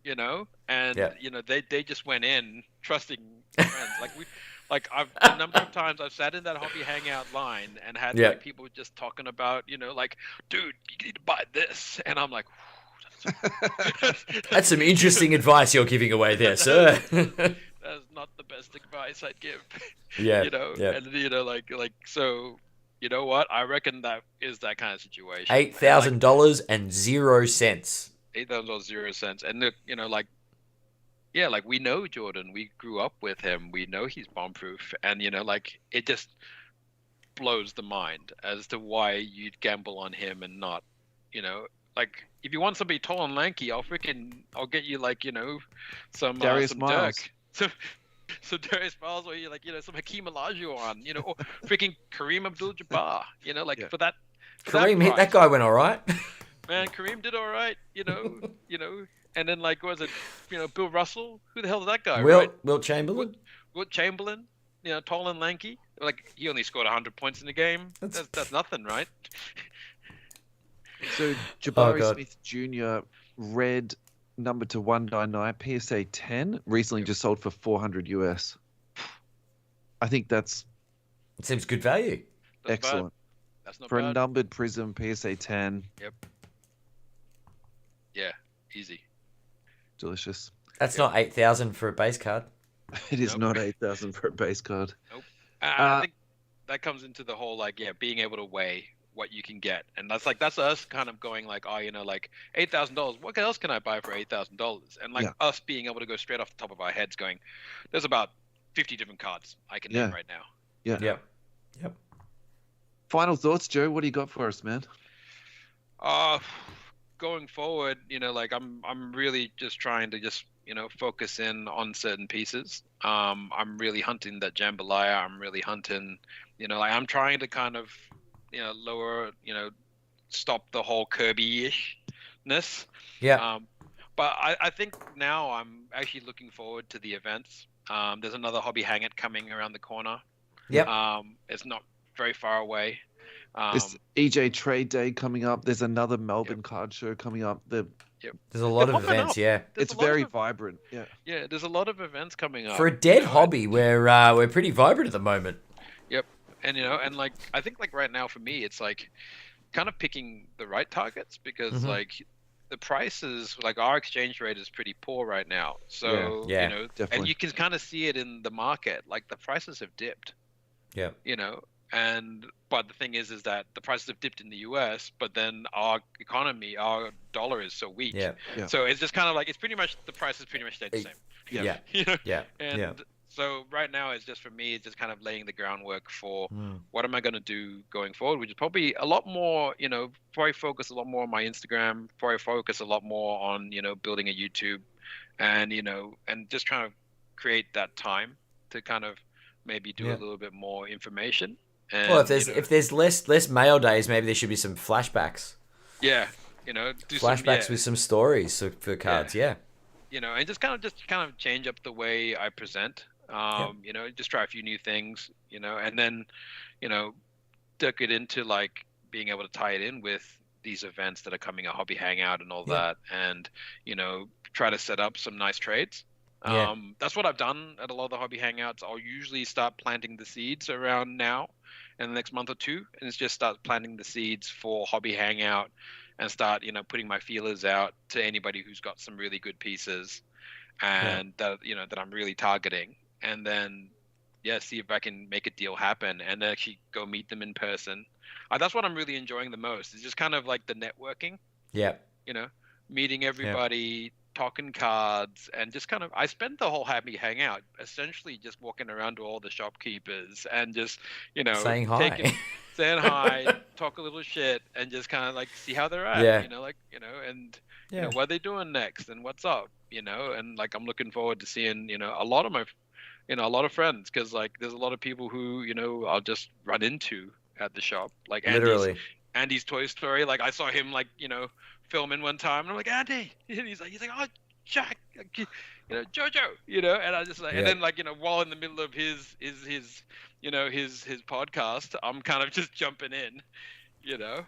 You know, and Yeah. you know they just went in trusting friends. I've the number of times I've sat in that hobby hangout line and had Yeah. like people just talking about, you know, like, dude, you need to buy this, and I'm like, That's some interesting advice you're giving away there, sir. that's not the best advice I'd give. Yeah, You know, yeah. and you know, like so. You know what? I reckon that is that kind of situation. $8,000 and 0 cents. $8,000 0 cents, and look, you know, like, yeah, like we know Jordan, we grew up with him, we know he's bomb-proof, and you know, like it just blows the mind as to why you'd gamble on him and not, you know, like if you want somebody tall and lanky, I'll get you like, you know, some Darius Miles. Dirk. So Darius Miles, or you like, you know, some Hakeem Olajuwon, you know, or freaking Kareem Abdul-Jabbar, you know, like for that. Kareem, that guy went all right. Man, Kareem did all right, you know, and then like, was it, you know, Bill Russell? Who the hell is that guy? Wilt Chamberlain. Wilt Chamberlain, you know, tall and lanky. Like he only scored 100 points in the game. That's nothing, right? So Jabari Smith Jr. red number to 199 PSA 10 recently just sold for $400 US. I think it seems good value. That's excellent. Bad. That's not for bad. A numbered Prism PSA 10. Yep. Yeah, easy. Delicious. That's not 8,000 for a base card. It is not 8,000 for a base card. Nope. I think that comes into the whole like, yeah, being able to weigh what you can get, and that's us kind of going like, oh, you know, like $8,000. What else can I buy for $8,000? And like us being able to go straight off the top of our heads, going, there's about 50 different cards I can name right now. Yeah. Yep. Final thoughts, Joe. What do you got for us, man? Going forward, you know, like I'm really just trying to just, you know, focus in on certain pieces. I'm really hunting that jambalaya. I'm really hunting, you know, like I'm trying to kind of, you know, lower, you know, stop the whole Kirby-ishness. Yeah. But I think now I'm actually looking forward to the events. There's another hobby hangout coming around the corner. Yeah. It's not very far away. This EJ Trade Day coming up. There's another Melbourne card show coming up. There's a lot of events, It's very vibrant. Yeah. Yeah, there's a lot of events coming up. For a dead hobby, we're pretty vibrant at the moment. Yep. And you know, and like I think like right now for me, it's like kind of picking the right targets because like the prices, like our exchange rate is pretty poor right now. So yeah, you know, definitely. and you can kind of see it in the market. Like the prices have dipped. Yeah. You know, but the thing is that the prices have dipped in the US, but then our economy, our dollar is so weak. Yeah. So it's just kind of like it's pretty much the price is pretty much stayed the same. Yeah. You know? Yeah. And so right now it's just for me, it's just kind of laying the groundwork for what am I going to do going forward, which is probably a lot more, you know, probably focus a lot more on my Instagram, probably focus a lot more on, you know, building a YouTube and, you know, and just trying to create that time to kind of maybe do a little bit more information. And, well, if there's less mail days, maybe there should be some flashbacks. Yeah. You know, do flashbacks with some stories for cards. Yeah. You know, and just kind of change up the way I present. You know, just try a few new things, you know, and then, you know, duck it into like being able to tie it in with these events that are coming, a hobby hangout and all that. And, you know, try to set up some nice trades. That's what I've done at a lot of the hobby hangouts. I'll usually start planting the seeds around now in the next month or two. And it's just start planting the seeds for hobby hangout and start, you know, putting my feelers out to anybody who's got some really good pieces and that, you know, that I'm really targeting. And then, see if I can make a deal happen and actually go meet them in person. That's what I'm really enjoying the most. It's just kind of like the networking. Yeah. You know, meeting everybody, talking cards, and just kind of, I spent the whole happy hangout essentially just walking around to all the shopkeepers and just, you know, saying hi, talk a little shit, and just kind of like see how they're at, you know, like, you know, and you know, what are they doing next and what's up, you know, and like I'm looking forward to seeing, you know, a lot of my, you know, a lot of friends, because like there's a lot of people who, you know, I'll just run into at the shop, like Andy's Toy Story. Like I saw him like, you know, filming one time, and I'm like, Andy, and he's like, oh, Jack, you know, Jojo, you know, and I just like, and then like, you know, while in the middle of his you know, his podcast, I'm kind of just jumping in, You know.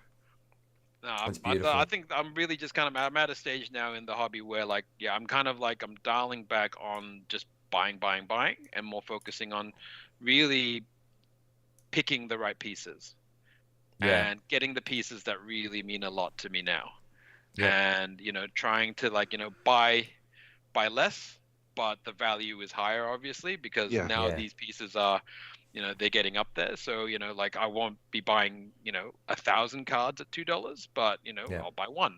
No, That's beautiful. I think I'm really just I'm at a stage now in the hobby where like I'm kind of like I'm dialing back on just buying, and more focusing on really picking the right pieces and getting the pieces that really mean a lot to me now. And trying to like buy less, but the value is higher obviously because now these pieces are they're getting up there. So, like I won't be buying, 1,000 cards at $2, but, I'll buy one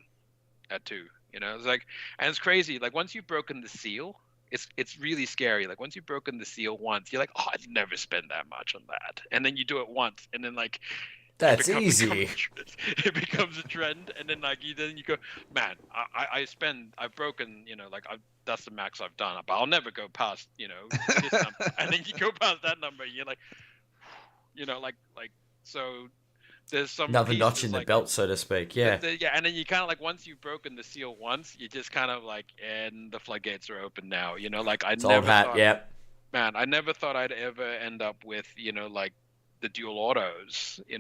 at $2. It's like, and it's crazy. Like once you've broken the seal, it's really scary. Like once you've broken the seal once, you're like, oh, I'd never spend that much on that. And then you do it once, and then like, that's easy. It becomes a trend, and then like then you go, man, I've broken, that's the max I've done, but I'll never go past, this number. And then you go past that number, and you're like, so there's some another notch in the belt, so to speak. Yeah. And then you kind of like once you've broken the seal once, you just kind of like, and the floodgates are open now. Like I never thought, man, I never thought I'd ever end up with, like the dual autos, the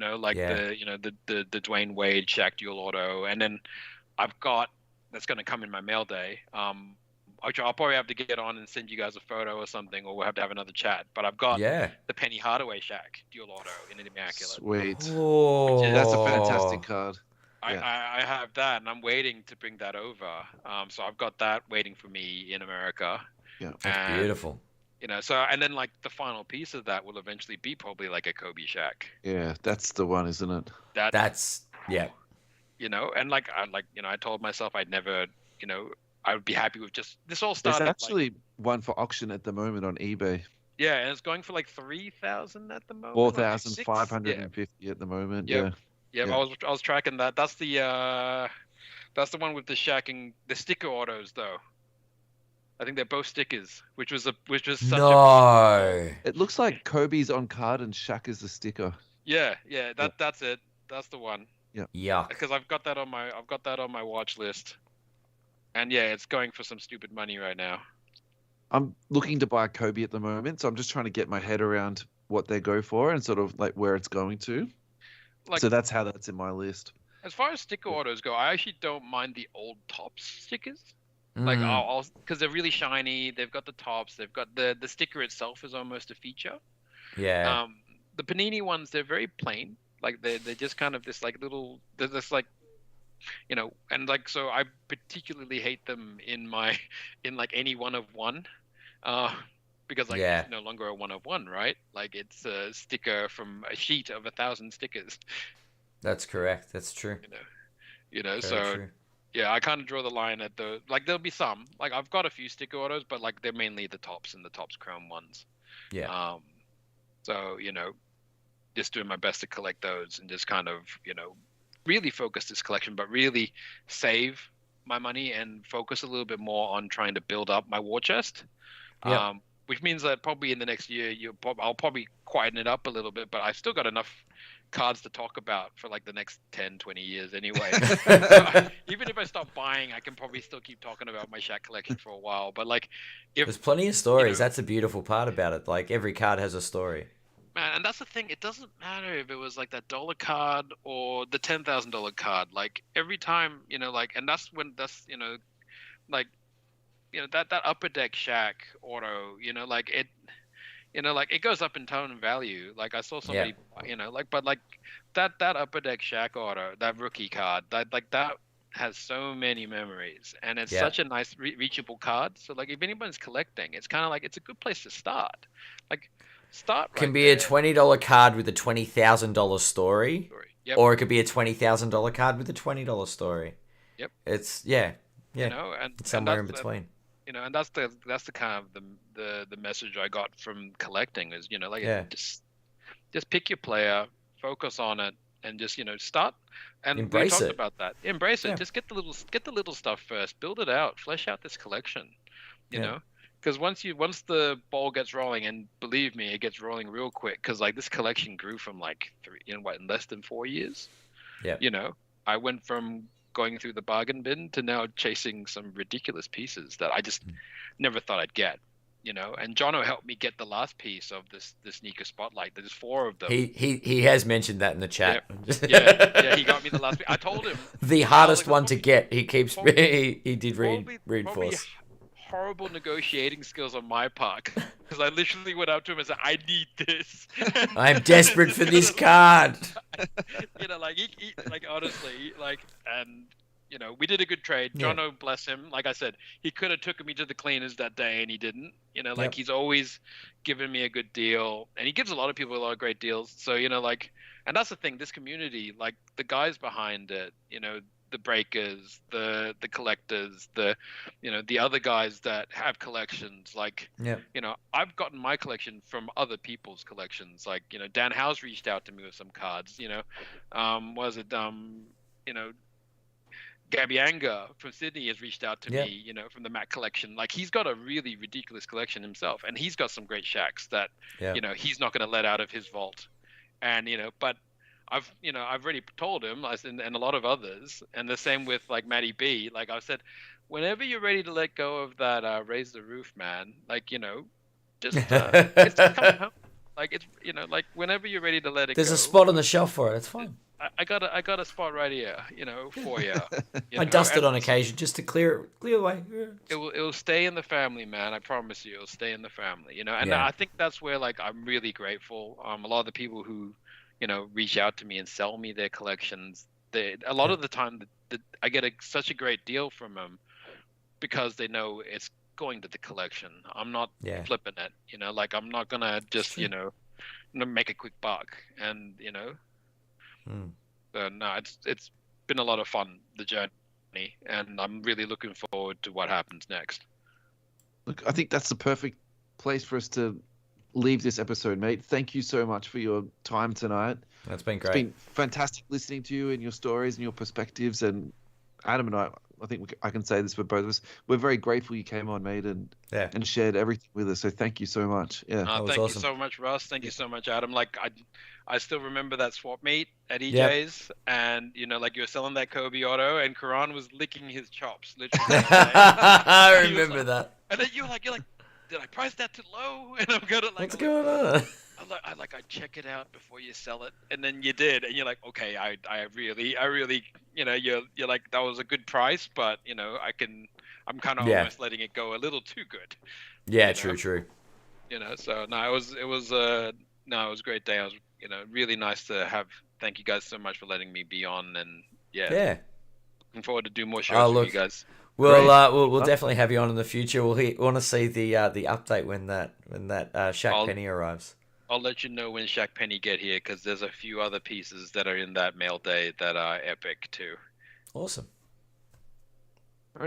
Dwayne Wade Shaq dual auto, and then I've got that's going to come in my mail day. I'll probably have to get on and send you guys a photo or something, or we'll have to have another chat. But I've got the Penny Hardaway Shaq dual auto in an immaculate. Sweet. Oh. That's a fantastic card. I have that, and I'm waiting to bring that over. So I've got that waiting for me in America. Yeah, that's beautiful. So and then like the final piece of that will eventually be probably like a Kobe Shaq. Yeah, that's the one, isn't it? That's and like I told myself I'd never, I would be happy with just this. All started. There's actually one for auction at the moment on eBay. Yeah, and it's going for like 3,000 at the moment. 4,550 at the moment. Yeah. I was tracking that. That's the one with the Shaq and the sticker autos though. I think they're both stickers, which was such It looks like Kobe's on card and Shaq is the sticker. That's it. That's the one. Yeah. Because I've got that on my watch list. And it's going for some stupid money right now. I'm looking to buy Kobe at the moment, so I'm just trying to get my head around what they go for and sort of like where it's going to. So that's how that's in my list. As far as sticker autos go, I actually don't mind the old Topps stickers. Like I'll because they're really shiny. They've got the tops. They've got the sticker itself is almost a feature. Yeah. The Panini ones, they're very plain. Like they're just kind of this like little. They're just like, and like so I particularly hate them in like any one of one, because like it's no longer a one of one, right? Like it's a sticker from a sheet of 1,000 stickers. That's correct. That's true. Very so. True. Yeah, I kind of draw the line at there'll be some, like I've got a few sticker autos, but like they're mainly the tops and the tops chrome ones. Yeah. So, just doing my best to collect those and just kind of, really focus this collection, but really save my money and focus a little bit more on trying to build up my war chest. Yeah. Which means that probably in the next year, I'll probably quieten it up a little bit, but I've still got enough cards to talk about for like the next 10, 20 years anyway. So even if I stop buying, I can probably still keep talking about my Shaq collection for a while. But like, there's plenty of stories. That's a beautiful part about it. Like every card has a story. Man, and that's the thing. It doesn't matter if it was like that $1 card or the $10,000 card. Like every time, and that's that upper deck Shaq auto, it goes up in tone and value. Like I saw somebody, but like that upper deck Shaq auto, that rookie card, that has so many memories, and it's such a nice reachable card. So like if anyone's collecting, it's kind of like it's a good place to start. Like start. Can be a $20 card with a $20,000 story, or it could be a $20,000 card with a $20 story. Yep. It's and somewhere in between. And that's the kind of the message I got from collecting is, just pick your player, focus on it, and just, start. And embrace we talked it. about that. Embrace it. Just get the little stuff first. Build it out. Flesh out this collection. You know, because once the ball gets rolling, and believe me, it gets rolling real quick. Because like this collection grew from like in less than 4 years. Yeah. I went from going through the bargain bin to now chasing some ridiculous pieces that I just never thought I'd get. and Jono helped me get the last piece of the sneaker spotlight. There's 4 of them. He has mentioned that in the chat. Yeah, he got me the last piece. I told him the hardest one to get. He keeps he did reinforce. Probably horrible negotiating skills on my part, because I literally went up to him and said, "I need this. I'm desperate for this card." Like honestly, and we did a good trade. Jono, bless him. Like I said, he could have taken me to the cleaners that day, and he didn't. He's always given me a good deal, and he gives a lot of people a lot of great deals. So and that's the thing. This community, like the guys behind it, the breakers, the collectors, the other guys that have collections, I've gotten my collection from other people's collections. Like Dan House reached out to me with some cards. Gabby Anger from Sydney has reached out to me, from the Mac collection. Like, he's got a really ridiculous collection himself, and he's got some great Shaqs that he's not going to let out of his vault. And but I've already told him, and a lot of others, and the same with like Matty B. Like I said, whenever you're ready to let go of that raise the roof, man, just it's coming home. Like, it's whenever you're ready to let it go. There's a spot on the shelf for it. It's fine. I got a spot right here, for you. I dust it on occasion just to clear away. It will stay in the family, man. I promise you, it'll stay in the family. And I think that's where I'm really grateful. A lot of the people who reach out to me and sell me their collections, a lot of the time I get such a great deal from them because they know it's going to the collection. I'm not flipping it. I'm not gonna just make a quick buck, and no, it's been a lot of fun, the journey, and I'm really looking forward to what happens next. Look, I think that's the perfect place for us to leave this episode, mate. Thank you so much for your time tonight. That's been great. It's been fantastic listening to you and your stories and your perspectives. And Adam and I think I can say this for both of us. We're very grateful you came on, mate, and shared everything with us. So thank you so much. Yeah, thank you so much, Russ. Thank you so much, Adam. I still remember that swap meet at EJ's, and you were selling that Kobe auto, and Karan was licking his chops, literally. I remember that. And then you're like, did I price that too low? And I'm gonna what's going on? I check it out before you sell it, and then you did, and you're like, okay, I really, you're like, that was a good price, but I'm kind of almost letting it go a little too good. Yeah, true. So no, it was a great day. I was, really nice to have. Thank you guys so much for letting me be on, and looking forward to do more shows with you guys. We'll definitely have you on in the future. We want to see the update when that Shaq Penny arrives. I'll let you know when Shaq Penny get here, because there's a few other pieces that are in that mail day that are epic too. Awesome.